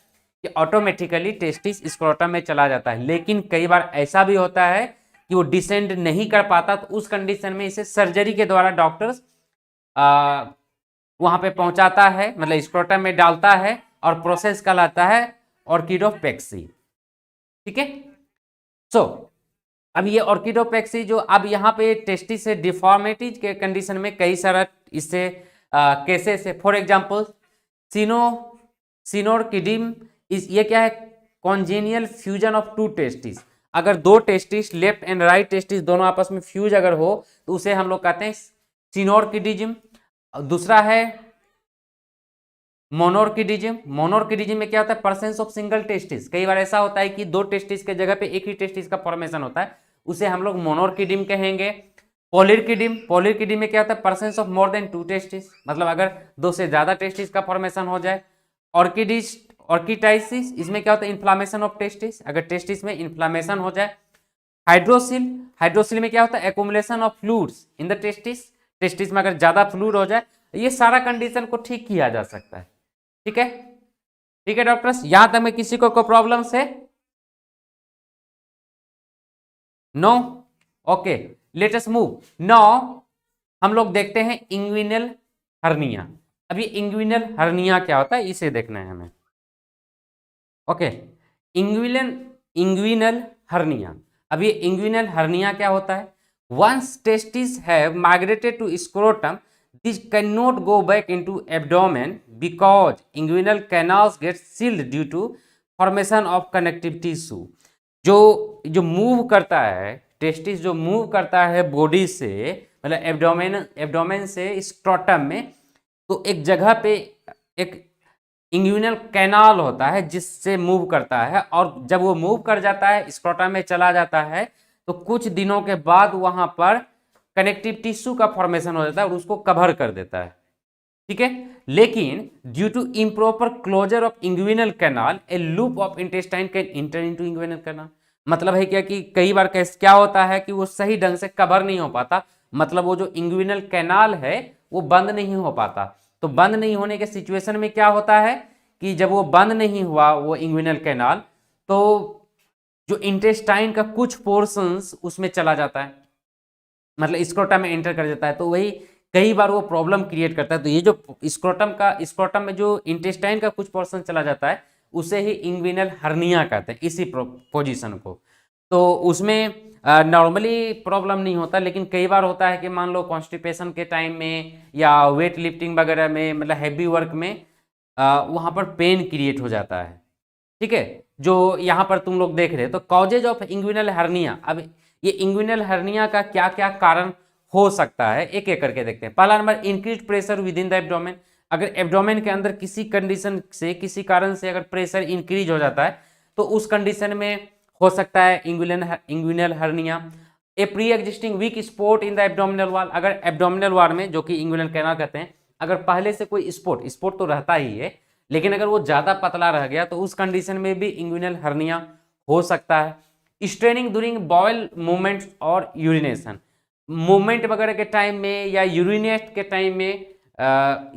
कि ऑटोमेटिकली टेस्टिस स्क्रोटम में चला जाता है, लेकिन कई बार ऐसा भी होता है कि वो डिसेंड नहीं कर पाता, तो उस कंडीशन में इसे सर्जरी के द्वारा डॉक्टर्स वहां पे पहुंचाता है, मतलब स्क्रोटम में डालता है, और प्रोसेस कहलाता है ऑर्किडोपेक्सी। ठीक है, सो अब ये ऑर्किडोपेक्सी जो, अब यहाँ पे टेस्टिस से डिफॉर्मिटीज के कंडीशन में कई सारा इससे केसेस है। फॉर एग्जांपल सिनोर्किडियम, ये क्या है, congenial fusion of two testis. अगर दो testis, left and right testis दोनों आपस में फ्यूज अगर हो, तो उसे हम लोग कहते हैं सिनोर्किडिज्म। दूसरा है मोनोर्किडिज्म। मोनोर्किडिज्म में क्या होता है, प्रेजेंस ऑफ सिंगल टेस्टिस। कई बार ऐसा होता है कि दो टेस्टिस के जगह पे एक ही टेस्टिस का फॉर्मेशन होता है, उसे हम लोग मोनोर्किडिज्म कहेंगे। पॉलिर्किडिज्म, पॉलिर्किडिज्म में क्या होता है, presence of more than 2 testis, मतलब अगर 2 से ज्यादा टेस्टिस का फॉर्मेशन हो जाए। ऑर्किडाइसिस, इसमें क्या होता है, इन्फ्लामेशन ऑफ टेस्टिस, अगर टेस्टिस में इन्फ्लामेशन हो जाए। हाइड्रोसिल, हाइड्रोसिल में क्या होता है, accumulation of fluids in the testis, testis में अगर ज्यादा फ्लूइड हो जाए, ये सारा कंडीशन को ठीक किया जा सकता है। ठीक है, ठीक है डॉक्टर्स, यहां तक में किसी को प्रॉब्लम है? No, okay, let us move now. हम लोग देखते हैं इंग्विनल हर्निया। अभी इंग्विनल हर्निया क्या होता है इसे देखना है हमें। Okay, inguinal hernia. अब ये इंग्विनल हर्निया क्या होता है, once testis have migrated to scrotum, this cannot go back into abdomen because inguinal canals get sealed due to formation of connective tissue। जो मूव करता है, टेस्टिस जो मूव करता है बॉडी से, मतलब एब्डोमेन से स्क्रोटम में, तो एक जगह पे एक इंग्विनल कैनाल होता है जिससे मूव करता है, और जब वो मूव कर जाता है, स्क्रोटम में चला जाता है, तो कुछ दिनों के बाद वहां पर कनेक्टिव टिश्यू का फॉर्मेशन हो जाता है और उसको कवर कर देता है। ठीक है, लेकिन due to improper closure of inguinal canal, a loop of intestine can enter into inguinal canal. मतलब है क्या कि कई बार क्या होता है कि वो सही ढंग से कवर नहीं हो पाता, मतलब वो जो इंग्विनल कैनाल है वो बंद नहीं हो पाता। तो बंद नहीं होने के सिचुएशन में क्या होता है कि जब वो बंद नहीं हुआ वो इंग्विनल कैनाल, तो जो इंटेस्टाइन का कुछ पोर्शंस उसमें चला जाता है, मतलब स्क्रोटम में एंटर कर जाता है, तो वही कई बार वो प्रॉब्लम क्रिएट करता है। तो ये जो स्क्रोटम में जो इंटेस्टाइन का कुछ पोर्शन चला जाता है, उसे ही इंग्विनल हर्निया कहते हैं, इसी पोजीशन को। तो उसमें नॉर्मली प्रॉब्लम नहीं होता, लेकिन कई बार होता है कि मान लो कॉन्स्टिपेशन के टाइम में या वेट लिफ्टिंग वगैरह में, मतलब हैवी वर्क में वहाँ पर पेन क्रिएट हो जाता है। ठीक है, जो यहाँ पर तुम लोग देख रहे हो, तो कॉजेज ऑफ इंग्विनल हर्निया। अब ये इंग्विनल हर्निया का क्या क्या कारण हो सकता है, एक एक करके देखते हैं। पहला number, increase pressure with in the abdomen. अगर एब्डोमेन के अंदर किसी कंडीशन से, किसी कारण से अगर प्रेशर इंक्रीज हो जाता है तो उस कंडीशन में हो सकता है inguinal hernia. A pre existing week spot in the abdominal wall, अगर एब्डोमिनल वॉल में, जो कि इंग्विनल कैनाल कहते हैं, अगर पहले से कोई स्पॉट तो रहता ही है, लेकिन अगर वो ज्यादा पतला रह गया तो उस कंडीशन में भी इंग्विनल हर्निया हो सकता है। स्ट्रेनिंग ड्यूरिंग बॉयल मूवमेंट्स और यूरिनेशन, मूवमेंट वगैरह के टाइम में या यूरिनेट के टाइम में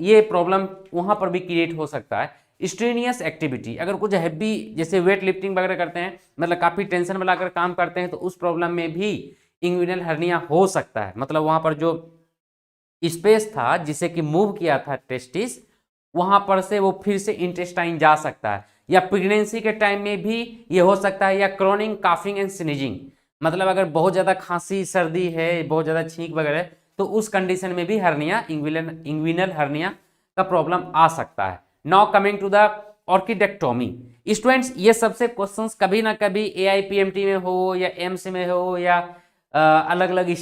ये प्रॉब्लम वहां पर भी क्रिएट हो सकता है। स्ट्रेनियस एक्टिविटी, अगर कुछ हैवी जैसे वेट लिफ्टिंग वगैरह करते हैं, मतलब काफी टेंशन वाला अगर काम करते हैं, तो उस प्रॉब्लम में भी इंग्विनल हर्निया हो सकता है। मतलब वहां पर जो स्पेस था जिसे कि मूव किया था टेस्टिस, वहां पर से वो फिर से इंटेस्टाइन जा सकता है। या प्रेगनेंसी के टाइम में भी ये हो सकता है। या क्रॉनिक काफिंग एंड स्नीजिंग, मतलब अगर बहुत ज्यादा खांसी सर्दी है, बहुत ज्यादा छींक वगैरह, तो उस कंडीशन में भी हर्निया, इंग्विनल हर्निया का प्रॉब्लम आ सकता है। Now coming to the orchidectomy. Students, ये सबसे क्वेश्चंस कभी ना कभी AIPMT में हो या एम्स में हो या अलग अलग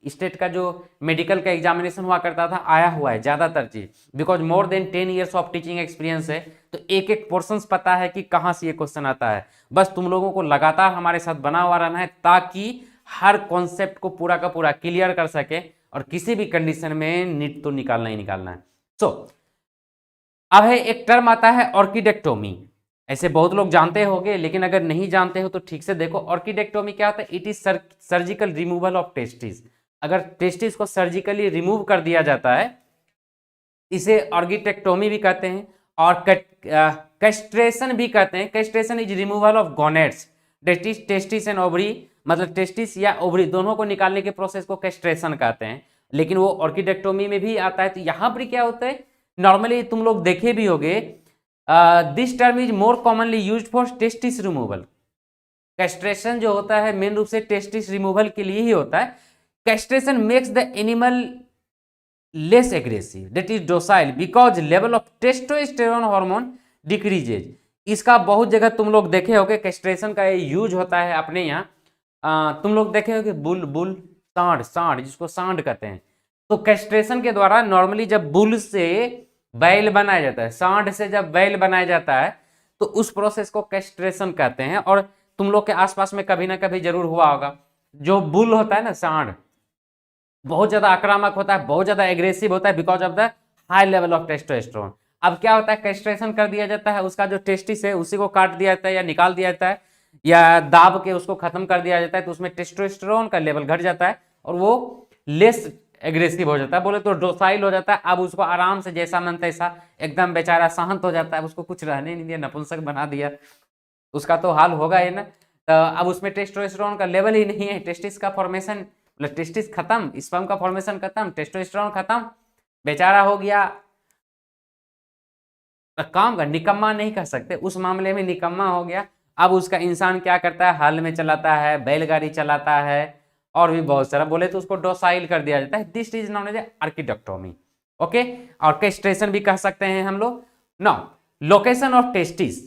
स्टेट का जो मेडिकल का एग्जामिनेशन हुआ करता था, आया हुआ है ज्यादातर चीज, because more than 10 years of teaching experience है, तो एक एक पोर्शंस पता है कि कहाँ से ये क्वेश्चन आता है। बस तुम लोगों को लगातार हमारे साथ बना हुआ रहना है ताकि हर कॉन्सेप्ट को पूरा का पूरा क्लियर कर सके और किसी भी कंडीशन में नीट तो निकालना ही निकालना है। सो अब है एक टर्म आता है ऑर्किडेक्टोमी। ऐसे बहुत लोग जानते होंगे, लेकिन अगर नहीं जानते हो तो ठीक से देखो। ऑर्किडेक्टोमी क्या होता है? It is surgical removal of testis. अगर टेस्टिस को सर्जिकली रिमूव कर दिया जाता है, इसे ऑर्किडेक्टोमी भी कहते हैं और कैस्ट्रेशन भी कहते हैं। Castration is removal of gonads, testis and ovary, मतलब टेस्टिस या ओवरी दोनों को निकालने के प्रोसेस को कैस्ट्रेशन कहते हैं, लेकिन वो ऑर्किडेक्टोमी में भी आता है। तो यहां पर क्या होता है, नॉर्मली तुम लोग देखे भी होगे, this term is more commonly used for testis removal. Castration जो होता है मेन रूप से टेस्टिस रिमूवल के लिए ही होता है। Castration makes the animal less aggressive, that is docile, because level of testosterone hormone decreases. इसका बहुत जगह तुम लोग देखे होगे, कैस्ट्रेशन का यूज होता है अपने यहाँ। तुम लोग देखे होगे बुल सांड जिसको सांड कहते हैं। तो कैस्ट्रेशन के द्वारा नॉर्मली जब बुल से बैल बनाया जाता है, सांड से जब बैल बनाया जाता है, तो उस प्रोसेस को कैस्ट्रेशन कहते हैं। और तुम लोग के आसपास में कभी ना कभी जरूर हुआ होगा, जो बुल होता है ना, सांड, बहुत ज्यादा आक्रामक होता है, बहुत ज्यादा एग्रेसिव होता है because of the high level of testosterone. अब क्या होता है, कैस्ट्रेशन कर दिया जाता है, उसका जो टेस्टिस है उसी को काट दिया जाता है या निकाल दिया जाता है या दाब के उसको खत्म कर दिया जाता है, तो उसमें टेस्टोस्टेरोन का लेवल घट जाता है और वो लेस एग्रेसिव हो जाता है, बोले तो डोसाइल हो जाता है। अब उसको आराम से जैसा मन तैसा एकदम बेचारा शांत हो जाता है, उसको कुछ रहने नहीं दिया, नपुंसक बना दिया, उसका तो हाल होगा ही ना। तो अब उसमें टेस्टोस्टेरोन का लेवल ही नहीं है, टेस्टिस का फॉर्मेशन, मतलब टेस्टिस खत्म, स्पर्म का फॉर्मेशन खत्म, टेस्टोस्टेरोन खत्म, बेचारा हो गया काम का निकम्मा नहीं कह सकते, उस मामले में निकम्मा हो गया। अब उसका इंसान क्या करता है, हल में चलाता है, बैलगाड़ी चलाता है और भी बहुत सारा, बोले तो उसको डोसाइल कर दिया जाता है। This is known as orchidectomy. Okay, और कैस्ट्रेशन भी कह सकते हैं हम लोग। नाउ लोकेशन ऑफ टेस्टिस,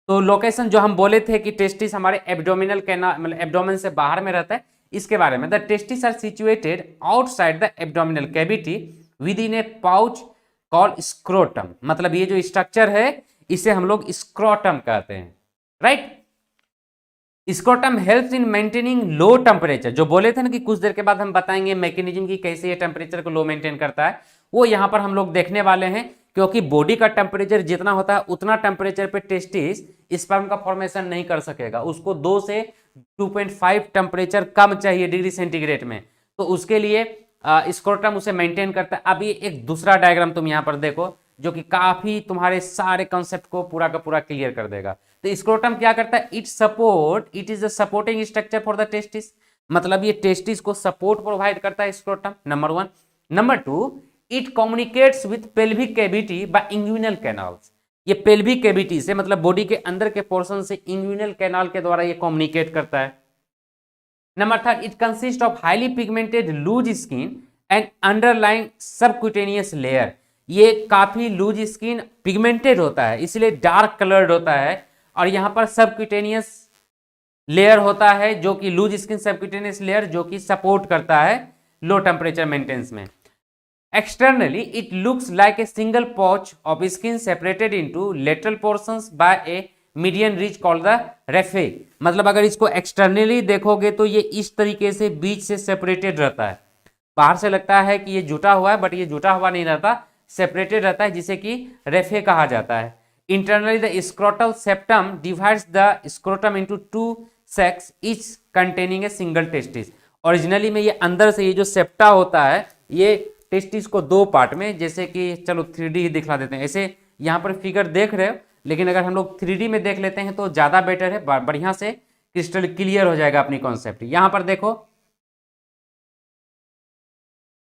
तो लोकेशन जो हम बोले थे कि टेस्टिस हमारे एब्डोमिनल कैनाल, मतलब एब्डोमेन से बाहर में रहता है, इसके बारे में। The testis are situated outside the abdominal cavity within a pouch called scrotum, मतलब ये जो स्ट्रक्चर है इसे हम लोग स्क्रोटम कहते हैं, right. Scrotum helps in maintaining low temperature, जो बोले थे ना कि कुछ देर के बाद हम बताएंगे मैकेनिज्म की कैसे ये टेम्परेचर को लो मेंटेन करता है, वो यहाँ पर हम लोग देखने वाले हैं। क्योंकि बॉडी का टेम्परेचर जितना होता है उतना टेम्परेचर पे टेस्टिस स्पर्म का फॉर्मेशन नहीं कर सकेगा, उसको 2 से 2.5 टेम्परेचर कम चाहिए डिग्री सेंटीग्रेड में, तो उसके लिए स्क्रोटम उसे मेंटेन करता है। अब ये एक दूसरा डायग्राम तुम यहाँ पर देखो जो कि काफी तुम्हारे सारे कॉन्सेप्ट को पूरा का पूरा क्लियर कर देगा। तो स्क्रोटम क्या करता है, it is the supporting structure for the testis, मतलब ये टेस्टिस को सपोर्ट प्रोवाइड करता है scrotum, number 1। Number 2, it communicates with pelvic cavity by inguinal canals, ये पेल्विक कैविटी से, मतलब बॉडी के अंदर के पोर्शन से इंग्विनल कैनाल के द्वारा ये कम्युनिकेट करता है। Number 3, it consist of highly pigmented loose skin and underlying subcutaneous layer, ये काफी लूज स्किन पिगमेंटेड होता है इसलिए डार्क कलर्ड होता है, और यहाँ पर सबक्यूटेनियस लेयर होता है जो कि लूज स्किन सबक्यूटेनियस लेयर, जो कि सपोर्ट करता है लो टेम्परेचर मेंटेनेंस में। Externally, it looks like a single patch of skin separated into lateral portions by a median ridge called the raphe। मतलब अगर इसको एक्सटर्नली देखोगे तो ये इस तरीके से बीच से सेपरेटेड रहता है। बाहर से लगता है कि ये जुटा हुआ है, बट ये जुटा हुआ नहीं रहता, सेपरेटेड रहता है, जिसे कि रेफे कहा जाता है। Internally the scrotal septum divides the scrotum into two sex each containing a single testis. Originally में ये अंदर से ये जो सेप्टा होता है ये टेस्टिस को दो पार्ट में, जैसे कि चलो 3D ही दिखला देते हैं। ऐसे यहाँ पर फिगर देख रहे हो, लेकिन अगर हम लोग 3D में देख लेते हैं तो ज़्यादा बेटर है, बढ़िया से क्रिस्टल क्लियर हो जाएगा अपनी कॉन्सेप्ट। यहाँ पर देखो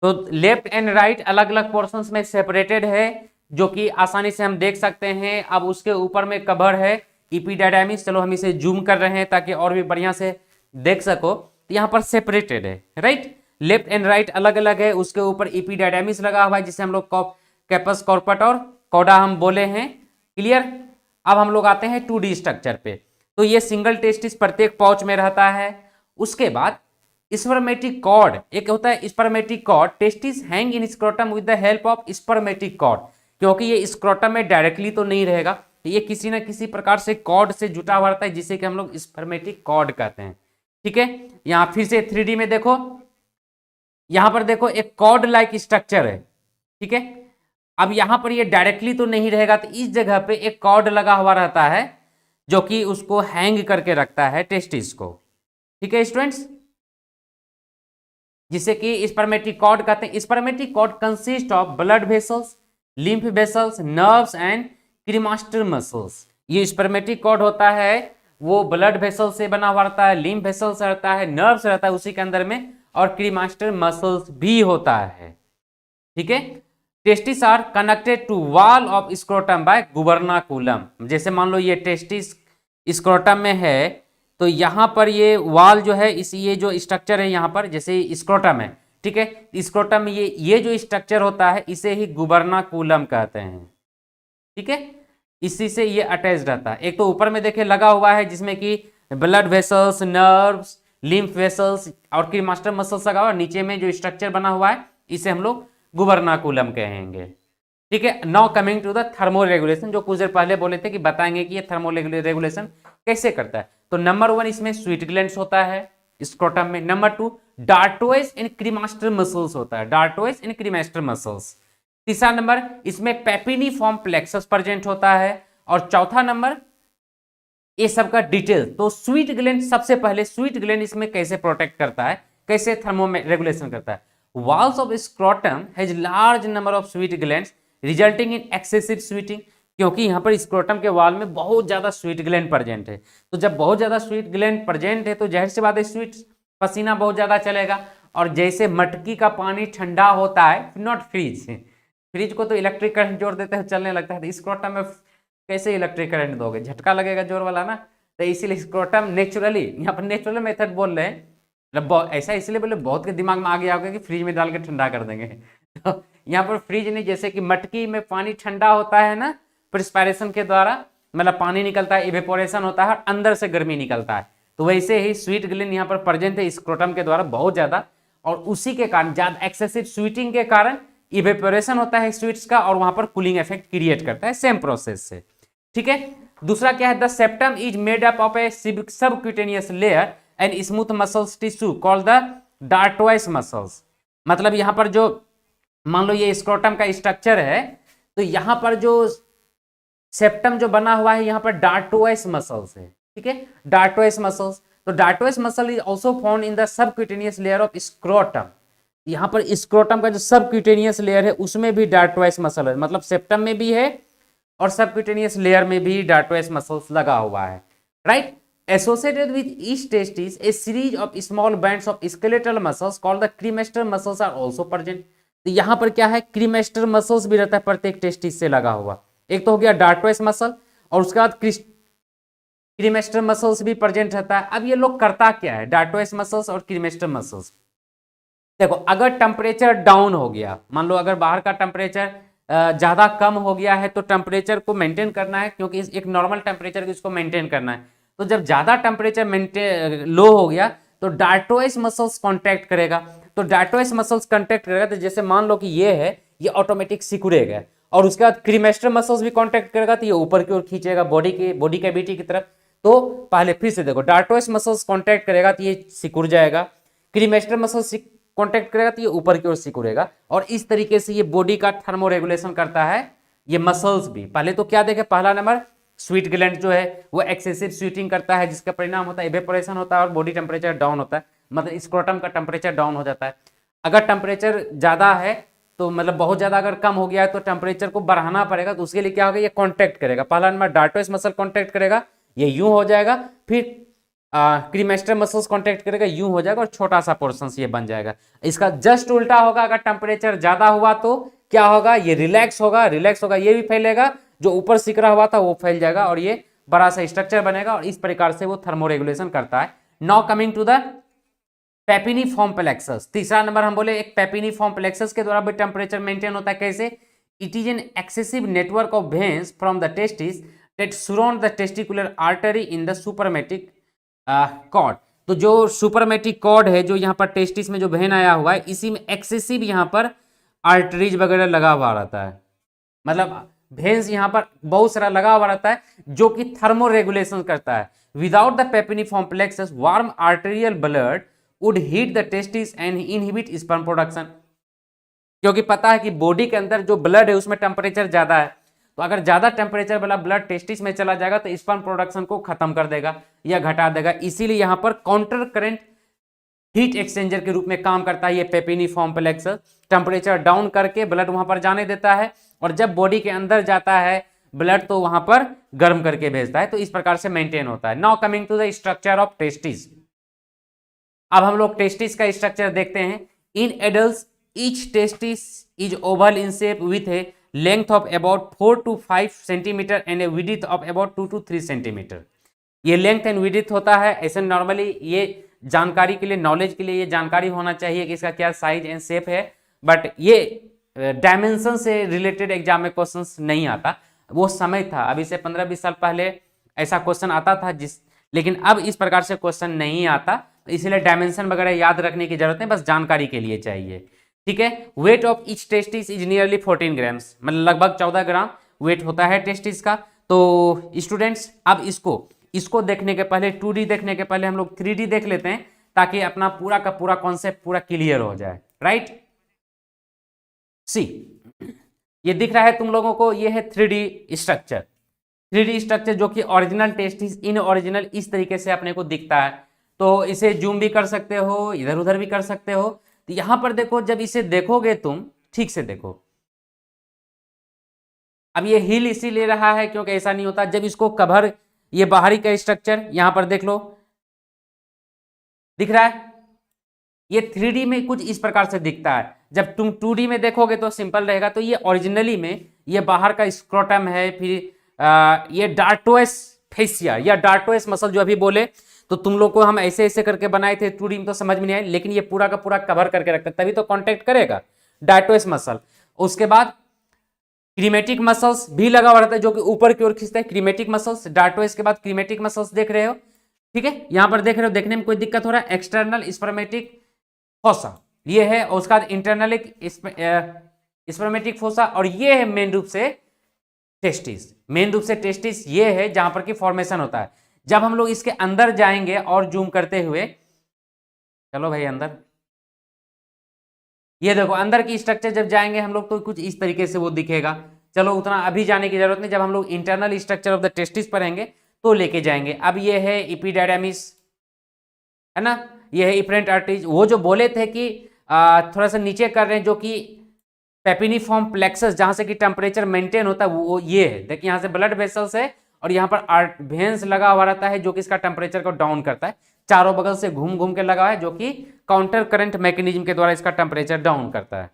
तो लेफ्ट एंड राइट अलग अलग पोर्शंस में सेपरेटेड है, जो कि आसानी से हम देख सकते हैं। अब उसके ऊपर में कवर है इपिडायडाइमिस। चलो हम इसे जूम कर रहे हैं ताकि और भी बढ़िया से देख सको। तो यहाँ पर सेपरेटेड है, राइट, लेफ्ट एंड राइट अलग अलग है। उसके ऊपर इपिडायडाइमिस लगा हुआ है, जिसे हम लोग कैपस कॉर्पट और कॉडा हम बोले हैं, क्लियर। अब हम लोग आते हैं 2D स्ट्रक्चर पे। तो ये सिंगल टेस्टिस प्रत्येक पाउच में रहता है। उसके बाद स्पर्मेटिक कॉर्ड, एक होता है spermatic cord. Testis hang in scrotum with the help of spermatic cord, क्योंकि ये स्क्रोटम में डायरेक्टली तो नहीं रहेगा, ये किसी ना किसी प्रकार से कॉर्ड से जुटा हुआ रहता है, जिसे कि हम लोग स्पर्मेटिक कॉर्ड कहते हैं, ठीक है। यहाँ फिर से 3D में देखो, यहां पर देखो एक कॉर्ड लाइक स्ट्रक्चर है, ठीक है। अब यहां पर ये डायरेक्टली तो नहीं रहेगा, तो इस जगह पे एक कॉर्ड लगा हुआ रहता है जो कि उसको हैंग करके रखता है टेस्टिस को, ठीक है स्टूडेंट्स, जिसे कि स्पर्मेटिक कॉर्ड कहते हैं। Spermatic cord consist of blood vessels, lymph vessels, nerves and cremaster muscles. ये स्पर्मेटिक कॉर्ड होता है वो ब्लड वेसल से बना हुआ रहता है, लिम्फ वेसल से रहता है, नर्व्स रहता है उसी के अंदर में, और क्रीमास्टर मसल्स भी होता है, ठीक है। Testis are connected to wall of scrotum by gubernaculum. जैसे मान लो ये टेस्टिस स्क्रोटम में है, तो यहाँ पर ये वॉल जो है, इस ये जो स्ट्रक्चर है यहाँ पर, जैसे स्क्रोटम है, ठीक है, स्क्रोटम में ये जो स्ट्रक्चर होता है इसे ही गुबर्नाकुलम कहते हैं, ठीक है। इसी से ये अटैच रहता है। एक तो ऊपर में देखे लगा हुआ है जिसमें कि blood vessels, nerves, lymph vessels और क्रीमास्टर मसल्स लगा हुआ है, नीचे में जो स्ट्रक्चर बना हुआ है इसे हम लोग गुबर्नाकुलम कहेंगे, ठीक है। Now coming to the thermo regulation, जो कुछ देर पहले बोले थे कि बताएंगे कि ये थर्मो रेगुलेशन कैसे करता है। तो नंबर 1 इसमें स्वीट ग्लैंड्स होता है स्क्रोटम में। नंबर 2 डार्टोइस एंड क्रीमास्टर मसल्स होता है, डार्टोइस एंड क्रीमास्टर मसल्स। तीसरा नंबर इसमें पेपिनिफॉर्म प्लेक्सस प्रेजेंट होता है। और चौथा नंबर ये सबका डिटेल। तो स्वीट ग्लैंड सबसे पहले, स्वीट ग्लैंड इसमें कैसे प्रोटेक्ट करता है, कैसे थर्मो रेगुलेशन करता है। Walls of scrotum has large number of sweet glands resulting in excessive sweating, क्योंकि यहाँ पर स्क्रोटम के वॉल में बहुत ज्यादा स्वीट ग्लैंड प्रेजेंट है। तो जब बहुत ज्यादा स्वीट ग्लैंड प्रेजेंट है तो जाहिर सी बात है स्वीट पसीना बहुत ज्यादा चलेगा। और जैसे मटकी का पानी ठंडा होता है, नॉट फ्रीज, फ्रिज को तो इलेक्ट्रिक करंट जोड़ देते हैं चलने लगता है, तो स्क्रोटम में कैसे इलेक्ट्रिक करंट दोगे, झटका लगेगा जोर वाला ना। तो इसीलिए स्क्रोटम नेचुरली, यहाँ पर नेचुरल मेथड बोल रहे हैं, मतलब ऐसा इसलिए बोले बहुत के दिमाग में आ गया होगा कि फ्रिज में डाल के ठंडा कर देंगे। तो यहाँ पर फ्रिज नहीं, जैसे कि मटकी में पानी ठंडा होता है ना प्रिस्पायरेशन के द्वारा, मतलब पानी निकलता है, इवेपोरेशन होता है और अंदर से गर्मी निकलता है। तो वैसे ही स्वीट ग्लैंड यहाँ पर प्रेजेंट है स्क्रोटम के द्वारा बहुत ज्यादा, और उसी के कारण ज्यादा एक्सेसिव स्वीटिंग के कारण इवेपोरेशन होता है स्वीट्स का, और वहां पर कूलिंग इफेक्ट क्रिएट करता है सेम प्रोसेस से, ठीक है। दूसरा क्या है, the septum is made up of a subcutaneous layer and smooth muscles tissue called the dartos muscles. मतलब यहाँ पर जो मान लो ये स्क्रोटम का स्ट्रक्चर है, तो यहाँ पर जो सेप्टम जो बना हुआ है यहाँ पर डार्टोइस मसल्स है, ठीक है, डार्टोइस मसल्स। तो dartos muscle is also found in the subcutaneous layer of scrotum. यहाँ पर स्क्रोटम का जो सबक्यूटेनियस लेयर है उसमें भी डार्टोइस मसल है, मतलब सेप्टम में भी है और सबक्यूटेनियस लेयर में भी डार्टोइस मसल्स लगा हुआ है, right. Associated with each testis a series of small bands of skeletal muscles called the cremaster muscles are also present. तो यहाँ पर क्या है, क्रीमेस्टर मसल्स भी रहता है प्रत्येक टेस्टिस से लगा हुआ। एक तो हो गया डार्टोइस मसल, और उसके बाद क्रीमेस्टर मसल्स भी प्रेजेंट रहता है। अब ये लोग करता क्या है, डार्टोइस मसल्स और क्रीमेस्टर मसल्स, देखो अगर टेम्परेचर डाउन हो गया, मान लो अगर बाहर का टेम्परेचर ज़्यादा कम हो गया है, तो टेम्परेचर को मेंटेन करना है, क्योंकि एक नॉर्मल टेम्परेचर को इसको मेंटेन करना है। तो जब ज़्यादा टेम्परेचर मेंटेन लो हो गया तो डार्टोइस मसल्स कॉन्टैक्ट करेगा। तो डार्टोइस मसल्स कॉन्टैक्ट करेगा तो जैसे मान लो कि ये है, ये ऑटोमेटिक सिकुड़ेगा, और उसके बाद क्रीमेस्टर मसल्स भी कॉन्टैक्ट करेगा तो ये ऊपर की ओर खींचेगा बॉडी कैविटी की तरफ। तो पहले फिर से देखो, डार्टोइस मसल्स कॉन्टैक्ट करेगा तो ये सिकुड़ जाएगा, क्रीमेस्टर मसल्स कॉन्टैक्ट करेगा तो ये ऊपर की ओर सिकुड़ेगा, और इस तरीके से ये बॉडी का थर्मो रेगुलेशन करता है ये मसल्स भी। पहले तो क्या देखे, पहला नंबर स्वीट ग्लैंड जो है वो एक्सेसिव स्वीटिंग करता है, जिसका परिणाम होता है इवेपोरेशन होता है और बॉडी टेम्परेचर डाउन होता है, मतलब स्क्रोटम का टेम्परेचर डाउन हो जाता है। अगर टेम्परेचर ज़्यादा है तो मतलब बहुत ज़्यादा अगर कम हो गया है तो टेम्परेचर को बढ़ाना पड़ेगा, तो उसके लिए क्या होगा, ये कॉन्टैक्ट करेगा। पहला नंबर डार्टोइस मसल कॉन्टैक्ट करेगा, ये यूं हो जाएगा, फिर क्रीमेस्टर मसल्स कॉन्टैक्ट करेगा, यूं हो जाएगा और छोटा सा पोर्शन ये बन जाएगा। इसका जस्ट उल्टा होगा, अगर टेम्परेचर ज़्यादा हुआ तो क्या होगा, ये रिलैक्स होगा, ये भी फैलेगा, जो ऊपर सिकरा हुआ था वो फैल जाएगा और ये बड़ा सा स्ट्रक्चर बनेगा, और इस प्रकार से वो थर्मोरेगुलेशन करता है। Now coming to the pampiniform plexus, तीसरा नंबर हम बोले एक पेपिनिफॉर्म प्लेक्सस के द्वारा भी टेम्परेचर मेंटेन होता है। कैसे? It is an excessive network of veins from the testis that surround the testicular artery in the spermatic cord. तो जो सुपरमेटिक कॉर्ड है, जो यहाँ पर टेस्टिस में जो वेन आया हुआ है, इसी में एक्सेसिव यहाँ पर आर्टरीज वगैरह लगा हुआ रहता है, मतलब वेन्स यहाँ पर बहुत सारा लगा हुआ रहता है जो कि थर्मो रेगुलेशन करता है। Without the pampiniform plexus warm arterial blood would heat the testis and inhibit sperm production. क्योंकि पता है कि बॉडी के अंदर जो ब्लड है उसमें टेम्परेचर ज्यादा है, तो अगर ज्यादा टेम्परेचर वाला ब्लड टेस्टिस में चला जाएगा तो स्पर्म प्रोडक्शन को खत्म कर देगा या घटा देगा। इसीलिए यहाँ पर काउंटर करंट हीट एक्सचेंजर के रूप में काम करता है ये पेपिनिफॉर्म प्लेक्सस। टेम्परेचर डाउन करके ब्लड वहां पर जाने देता है, और जब बॉडी के अंदर जाता है ब्लड तो वहां पर गर्म करके भेजता है, तो इस प्रकार से मेंटेन होता है। Now coming to the structure of testis. अब हम लोग टेस्टिस का स्ट्रक्चर देखते हैं। In adult each testis is oval in shape with a length of about 4 to 5 centimetre and a width of about 2 to 3 centimetre. ये लेंथ एंड विड्थ होता है। ऐसे नॉर्मली ये जानकारी के लिए, नॉलेज के लिए ये जानकारी होना चाहिए कि इसका क्या साइज एंड शेप है, बट ये डायमेंशन से रिलेटेड एग्जाम में क्वेश्चंस नहीं आता। वो समय था, अभी से 15-20 साल पहले ऐसा क्वेश्चन आता था लेकिन अब इस प्रकार से क्वेश्चन नहीं आता, तो इसलिए डायमेंशन वगैरह याद रखने की जरूरत नहीं, बस जानकारी के लिए चाहिए। ठीक है। Weight of each testis is nearly 14 grams, मतलब लगभग 14 ग्राम वेट होता है टेस्टिस का। तो स्टूडेंट्स अब इसको देखने के पहले, 2D देखने के पहले हम लोग 3D देख लेते हैं, ताकि अपना पूरा का पूरा कॉन्सेप्ट पूरा क्लियर हो जाए। राइट, सी ये दिख रहा है तुम लोगों को, ये है 3D स्ट्रक्चर। 3D स्ट्रक्चर जो कि ओरिजिनल टेस्टिस इन ओरिजिनल इस तरीके से अपने को दिखता है। तो इसे जूम भी कर सकते हो, इधर उधर भी कर सकते हो। तो यहां पर देखो, जब इसे देखोगे तुम ठीक से देखो, अब ये हिल इसीलिए रहा है क्योंकि ऐसा नहीं होता जब इसको कवर, ये बाहरी का स्ट्रक्चर यहां पर देख लो, दिख रहा है, ये 3D में कुछ इस प्रकार से दिखता है। जब तुम 2D में देखोगे तो सिंपल रहेगा। तो ये ओरिजिनली में ये बाहर का स्क्रोटम है, फिर ये डार्टोएस फेसिया या डार्टोएस मसल जो अभी बोले, तो तुम लोग को हम ऐसे ऐसे करके बनाए थे 2D में तो समझ में नहीं आए, लेकिन ये पूरा का पूरा कवर करके रखता है, तभी तो कॉन्टेक्ट करेगा डार्टोएस मसल। उसके बाद क्रीमेटिक मसल्स भी लगा हुआ रहता है जो कि ऊपर की ओर खींचता है, क्रीमेटिक मसल्स। डार्टोएस के बाद क्रीमेटिक मसल्स देख रहे हो, ठीक है, यहां पर देख रहे हो, देखने में कोई दिक्कत हो रहा है। एक्सटर्नल स्पर्मेटिक फोसा ये है, और उसका इंटरनल स्पर्मेटिक फोसा, और ये है मेन रूप से टेस्टिस। मेन रूप से टेस्टिस ये है जहां पर की फॉर्मेशन होता है। जब हम लोग इसके अंदर जाएंगे और जूम करते हुए, चलो भाई अंदर, ये देखो अंदर की स्ट्रक्चर जब जाएंगे हम लोग तो कुछ इस तरीके से वो दिखेगा। चलो उतना अभी जाने की जरूरत नहीं, जब हम लोग internal structure of the testis पढ़ेंगे तो लेके जाएंगे। अब ये है एपिडायडामिस, है ना, ये है इफरेंट आर्टरीज। वो जो बोले थे कि थोड़ा सा नीचे कर रहे हैं, जो कि पेपिनिफॉर्म प्लेक्सस जहां से कि टेम्परेचर मेंटेन होता है, वो ये है। देखिए यहाँ से ब्लड वेसल्स है और यहाँ पर वेन्स लगा हुआ रहता है जो कि इसका टेम्परेचर को डाउन करता है। चारों बगल से घूम घूम के लगा है जो कि काउंटर करंट मैकेनिज्म के द्वारा इसका टेम्परेचर डाउन करता है।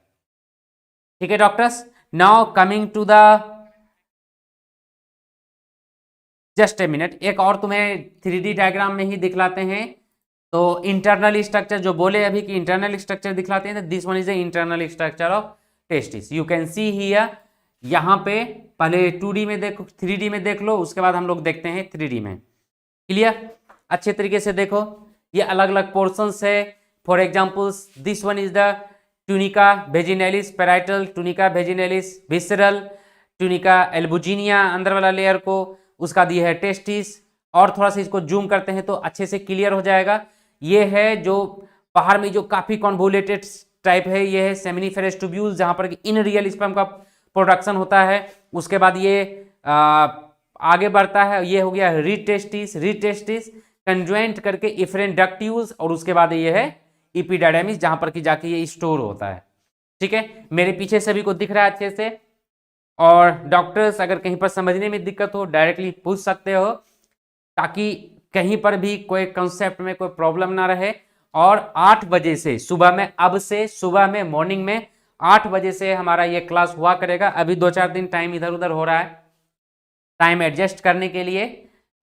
ठीक है doctors, now coming to the, just a minute, एक और तुम्हें 3D डायग्राम में ही दिखलाते हैं। तो इंटरनल स्ट्रक्चर जो बोले अभी कि इंटरनल स्ट्रक्चर दिखलाते हैं, this one is the internal structure of testis. You can see here, यहाँ पे पहले 2D में देखो, 3D में देख लो, उसके बाद हम लोग देखते हैं 3D में। क्लियर? अच्छे तरीके से देखो, ये अलग अलग पोर्शंस है। For examples this one is the tunica vaginalis parietal, tunica vaginalis visceral, tunica albuginea अंदर वाला लेयर को, उसका दिया है टेस्टिस। और थोड़ा सा इसको जूम करते हैं तो अच्छे से क्लियर हो जाएगा। ये है जो बाहर में जो काफी कॉन्वोलेटेड टाइप है, ये है सेमिनिफेरस ट्यूब्यूल्स, जहां पर इन रियल स्पर्म का प्रोडक्शन होता है। उसके बाद ये आगे बढ़ता है, ये हो गया रीटेस्टिस, रीटेस्टिस कंज्वाइंट करके इफरेंट डक्ट्यूल्स, और उसके बाद ये है इपिडायडेमिस, जहां पर कि जाके ये स्टोर होता है। ठीक है, मेरे पीछे सभी को दिख रहा है अच्छे से। और डॉक्टर्स अगर कहीं पर समझने में दिक्कत हो डायरेक्टली पूछ सकते हो, ताकि कहीं पर भी कोई कंसेप्ट में कोई प्रॉब्लम ना रहे। और 8 बजे से सुबह में, अब से सुबह में मॉर्निंग में 8 बजे से हमारा ये क्लास हुआ करेगा। अभी 2-4 दिन टाइम इधर उधर हो रहा है, टाइम एडजस्ट करने के लिए,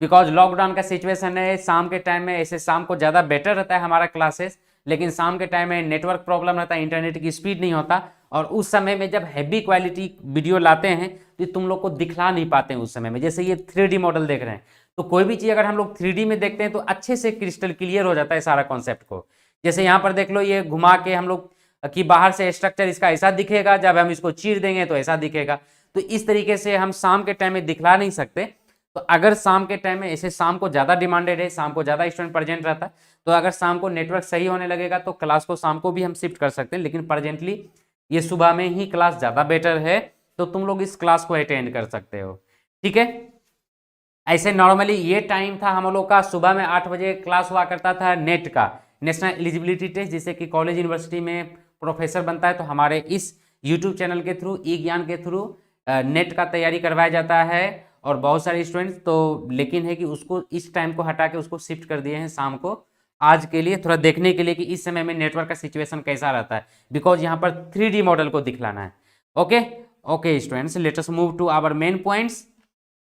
बिकॉज लॉकडाउन का सिचुएशन है। शाम के टाइम में ऐसे शाम को ज़्यादा बेटर रहता है हमारा क्लासेस, लेकिन शाम के टाइम में नेटवर्क प्रॉब्लम रहता है, इंटरनेट की स्पीड नहीं होता। और उस समय में जब हैवी क्वालिटी वीडियो लाते हैं तो तुम लोग को दिखला नहीं पाते हैं उस समय में। जैसे ये 3D मॉडल देख रहे हैं, तो कोई भी चीज़ अगर हम लोग 3D में देखते हैं तो अच्छे से क्रिस्टल क्लियर हो जाता है सारा कॉन्सेप्ट को। जैसे यहाँ पर देख लो, ये घुमा के हम लोग कि बाहर से स्ट्रक्चर इसका ऐसा दिखेगा, जब हम इसको चीर देंगे तो ऐसा दिखेगा। तो इस तरीके से हम शाम के टाइम में दिखला नहीं सकते। तो अगर शाम के टाइम में, ऐसे शाम को ज़्यादा डिमांडेड है, शाम को ज़्यादा स्टूडेंट प्रेजेंट रहता है, तो अगर शाम को नेटवर्क सही होने लगेगा तो क्लास को शाम को भी हम शिफ्ट कर सकते हैं। लेकिन प्रेजेंटली ये सुबह में ही क्लास ज़्यादा बेटर है, तो तुम लोग इस क्लास को अटेंड कर सकते हो। ठीक है, ऐसे नॉर्मली ये टाइम था हम लोग का, सुबह में 8 बजे क्लास हुआ करता था नेट का, नेशनल एलिजिबिलिटी टेस्ट, जिससे कि कॉलेज यूनिवर्सिटी में प्रोफेसर बनता है। तो हमारे इस यूट्यूब चैनल के थ्रू, ई ज्ञान के थ्रू नेट का तैयारी करवाया जाता है। और बहुत सारे स्टूडेंट्स तो, लेकिन है कि उसको इस टाइम को हटा के उसको शिफ्ट कर दिए हैं शाम को, आज के लिए थोड़ा देखने के लिए कि इस समय में नेटवर्क का सिचुएशन कैसा रहता है, बिकॉज यहाँ पर 3D मॉडल को दिखलाना है। Okay okay students, let us move to our main points.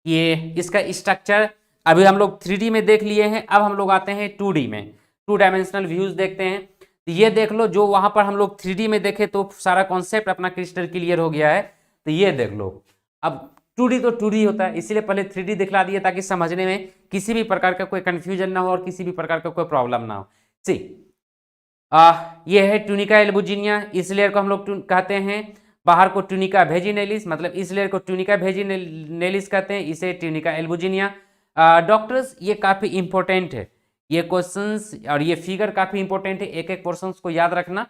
ये इसका स्ट्रक्चर अभी हम लोग 3D में देख लिए हैं, अब हम लोग आते हैं 2D में, 2 डायमेंशनल व्यूज देखते हैं। तो ये देख लो, जो वहां पर हम लोग 3D में देखे तो सारा कॉन्सेप्ट अपना क्रिस्टल क्लियर हो गया है। तो ये देख लो, अब 2D तो 2D होता है, इसीलिए पहले 3D दिखला दिए ताकि समझने में किसी भी प्रकार का कोई कंफ्यूजन ना हो और किसी भी प्रकार का कोई प्रॉब्लम ना हो। सी ये है ट्यूनिका एल्बुजिनिया, इस लेयर को हम लोग कहते हैं। बाहर को ट्यूनिका वेजिनेलिस, मतलब इस लेयर को ट्यूनिका वेजिनेलिस कहते हैं, इसे ट्यूनिका एल्बुजिनिया। डॉक्टर्स ये काफ़ी इंपॉर्टेंट है, ये क्वेश्चंस और ये फिगर काफ़ी इंपॉर्टेंट है, एक एक पोर्शंस को याद रखना।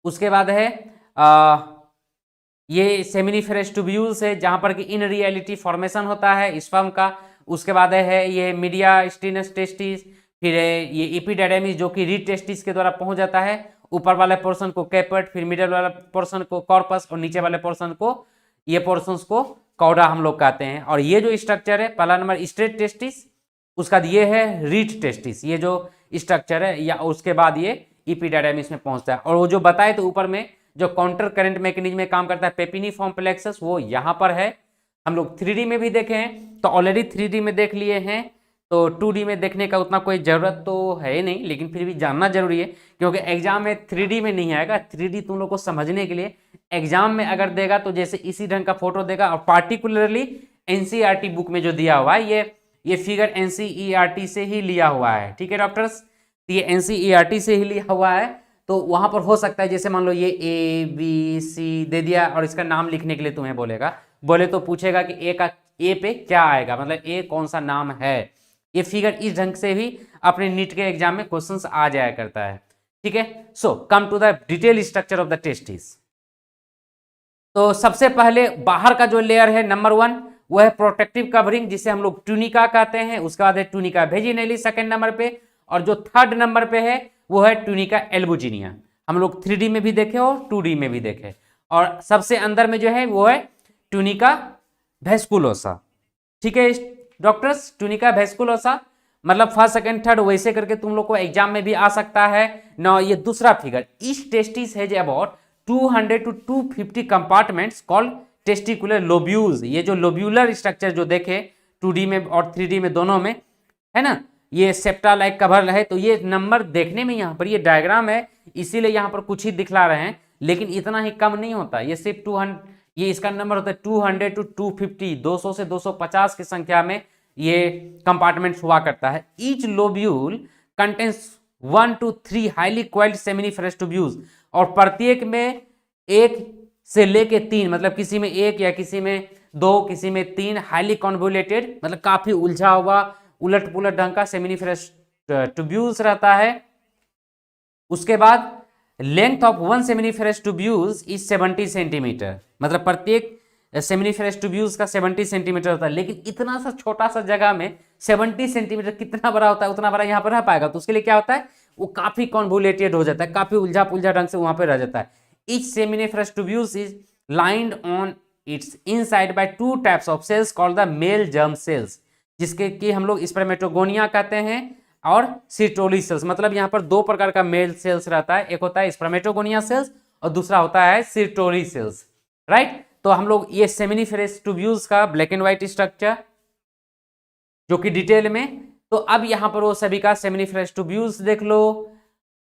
उसके बाद है ये सेमिनिफेरस ट्यूब्यूल्स है, जहां पर कि इन रियलिटी फॉर्मेशन होता है स्पर्म का। उसके बाद है ये मीडिया स्टीनस टेस्टिस, फिर ये एपिडायडेमिस जो कि रीड टेस्टिस के द्वारा पहुंच जाता है। ऊपर वाले पोर्शन को कैपेट, फिर मिडिल वाला पोर्शन को कॉर्पस, और नीचे वाले पोर्शन को, ये पोर्शंस को कौडा हम लोग कहते हैं। और ये जो स्ट्रक्चर है, पहला नंबर स्ट्रेट टेस्टिस, उसका ये है रीड टेस्टिस, ये जो स्ट्रक्चर है, या उसके बाद ये एपिडायडेमिस में पहुंचता है। और वो जो बताए तो ऊपर में जो काउंटर करंट मैकेनिज्म में काम करता है पेपिनिफॉर्म प्लेक्सस, वो यहाँ पर है। हम लोग 3D में भी देखे हैं, तो ऑलरेडी 3D में देख लिए हैं, तो 2D में देखने का उतना कोई ज़रूरत तो है नहीं, लेकिन फिर भी जानना जरूरी है, क्योंकि एग्जाम में 3D में नहीं आएगा। 3D तुम लोग को समझने के लिए एग्जाम में अगर देगा तो जैसे इसी ढंग का फोटो देगा, और पार्टिकुलरली NCERT बुक में जो दिया हुआ है, ये फिगर NCERT से ही लिया हुआ है। ठीक है डॉक्टर्स, ये NCERT से ही लिया हुआ है। तो वहां पर हो सकता है, जैसे मान लो ये ABC दे दिया और इसका नाम लिखने के लिए तुम्हें बोलेगा, बोले तो पूछेगा कि ए पे क्या आएगा, मतलब ए कौन सा नाम है। ये फिगर इस ढंग से भी अपने नीट के एग्जाम में क्वेश्चंस आ जाया करता है। ठीक है, so come to the detail structure of the testis. तो सबसे पहले बाहर का जो लेयर है नंबर 1, वो है प्रोटेक्टिव कवरिंग, जिसे हम लोग ट्यूनिका कहते हैं। उसके बाद है ट्यूनिका वेजिनेलिस सेकंड नंबर पे, और जो थर्ड नंबर पे है वो है ट्यूनिका एल्बुजिनिया। हम लोग 3D में भी देखे और 2D में भी देखे। और सबसे अंदर में जो है वो है ट्यूनिका वेस्कुलोसा। ठीक है डॉक्टर्स, ट्यूनिका वेस्कुलोसा, मतलब फर्स्ट सेकंड थर्ड वैसे करके तुम लोग को एग्जाम में भी आ सकता है ना। ये दूसरा figure, each testis has about 200 to 250 compartments called testicular lobules. ये जो लोब्यूलर स्ट्रक्चर जो देखे 2D में और 3D में दोनों में, है ना, ये सेप्टा लाइक कवर है। तो ये नंबर देखने में, यहाँ पर ये डायग्राम है इसीलिए यहाँ पर कुछ ही दिखला रहे हैं, लेकिन इतना ही कम नहीं होता। ये सिर्फ 200, ये इसका नंबर होता है 200 to 250, 200 से 250 की संख्या में ये कंपार्टमेंट्स हुआ करता है। Each lobule contains 1 to 3 highly coiled seminiferous tubules, और प्रत्येक में 1 से लेके 3, मतलब किसी में 1 या किसी में 2, किसी में 3 हाईली कॉन्वोल्यूटेड, मतलब काफी उलझा हुआ उलट पुलट ढंग का सेमिनिफरस ट्यूब्यूल्स रहता है। उसके बाद length of one seminiferous tubules is 70 centimetre, मतलब प्रत्येक सेमिनिफरस ट्यूब्यूल्स का 70 सेंटीमीटर होता है। लेकिन इतना सा छोटा सा जगह में 70 सेंटीमीटर कितना बड़ा होता है, उतना बड़ा यहाँ पर रह पाएगा? तो उसके लिए क्या होता है, वो काफी कॉन्वोल्यूटेड हो जाता है, काफी उलझा पुलझा ढंग से वहां पर रह जाता है। Each seminiferous tubules is lined on it's inside bye 2 types of cells called the male germ cells, जिसके कि हम लोग स्पर्मेटोगोनिया कहते हैं और सिटोली सेल्स। मतलब यहाँ पर 2 प्रकार का मेल सेल्स रहता है, एक होता है स्पर्मेटोगोनिया सेल्स और दूसरा होता है सिटोली सेल्स, राइट। तो हम लोग ये सेमिनिफरस ट्यूब्यूल्स का ब्लैक एंड व्हाइट स्ट्रक्चर जो कि डिटेल में, तो अब यहां पर वो सभी का सेमिनिफरस ट्यूब्यूल्स देख लो।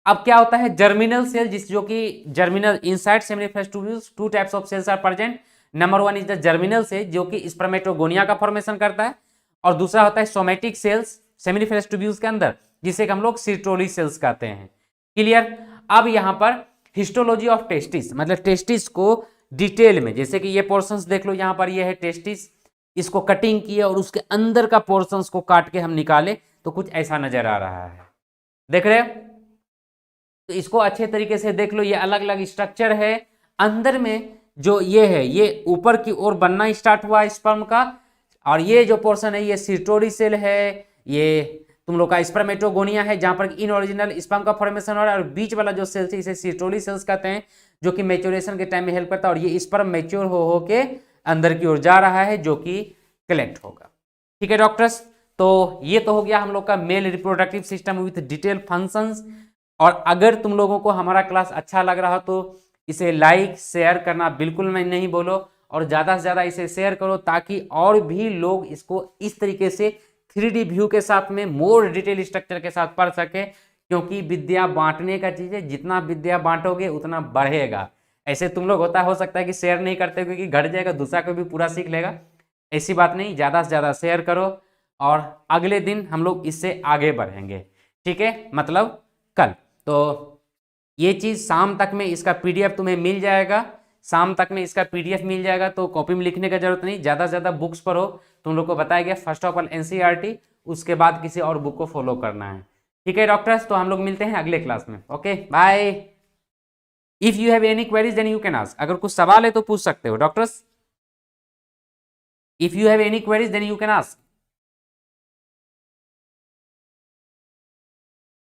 अब क्या होता है जर्मिनल सेल, जिस जो कि germinal inside seminiferous tubules 2 types of cells are present. Number 1 is the germinal cell जो कि स्पर्मेटोगोनिया का फॉर्मेशन करता है, और दूसरा होता है सोमेटिक सेल्स सेमिनिफरस ट्यूब्यूल्स के अंदर, जिसे हम लोग सिटोली सेल्स कहते हैं। क्लियर। अब यहां पर हिस्टोलॉजी ऑफ टेस्टिस, मतलब टेस्टिस को डिटेल में, जैसे कि ये पोर्शंस देख लो, यहां पर ये है टेस्टिस, इसको कटिंग किए और उसके अंदर का पोर्शंस को काट के हम निकाले तो कुछ ऐसा नजर आ रहा है, देख रहे हो? तो इसको अच्छे तरीके से देख लो, ये अलग अलग स्ट्रक्चर है। अंदर में जो ये है, ये ऊपर की ओर बनना स्टार्ट हुआ स्पर्म का, और ये जो पोर्शन है ये सिटोरी सेल है, ये तुम लोग का स्पर्मेटोगोनिया है जहां पर इन ओरिजिनल स्पर्म का फॉर्मेशन हो रहा है, और बीच वाला जो सेल्स है इसे सिटोली सेल्स कहते हैं, जो कि मैच्योरेशन के टाइम में हेल्प करता है, और ये स्पर्म मैच्योर हो के अंदर की ओर जा रहा है जो कि कलेक्ट होगा। ठीक है डॉक्टर्स, तो ये तो हो गया हम लोग का mail reproductive system with detail functions. और अगर तुम लोगों को हमारा क्लास अच्छा लग रहा हो तो इसे लाइक शेयर करना बिल्कुल मैं नहीं बोलो, और ज़्यादा से ज़्यादा इसे शेयर करो ताकि और भी लोग इसको इस तरीके से 3D व्यू के साथ में मोर डिटेल स्ट्रक्चर के साथ पढ़ सके, क्योंकि विद्या बांटने का चीज़ है, जितना विद्या बांटोगे उतना बढ़ेगा। ऐसे तुम लोग हो सकता है कि शेयर नहीं करते क्योंकि घट जाएगा, दूसरा कोई भी पूरा सीख लेगा, ऐसी बात नहीं, ज़्यादा से ज़्यादा शेयर करो और अगले दिन हम लोग इससे आगे बढ़ेंगे। ठीक है, मतलब कल। तो ये चीज़ शाम तक में इसका PDF तुम्हें मिल जाएगा, शाम तक में इसका PDF मिल जाएगा, तो कॉपी में लिखने का जरूरत नहीं, ज़्यादा से ज़्यादा बुक्स पढ़ो। तुम लोग को बताया गया फर्स्ट ऑफ ऑल NCERT, उसके बाद किसी और बुक को फॉलो करना है। ठीक है डॉक्टर्स, तो हम लोग मिलते हैं अगले क्लास में। Okay bye. If you have any queries then you can ask, अगर कुछ सवाल है तो पूछ सकते हो doctors. If you have any queries then you can ask.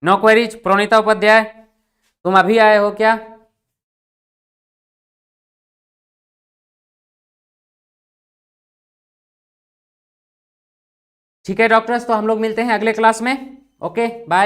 No queries. Pronita Upadhyay, तुम अभी आए हो क्या? ठीक है डॉक्टर्स, तो हम लोग मिलते हैं अगले क्लास में। Okay bye.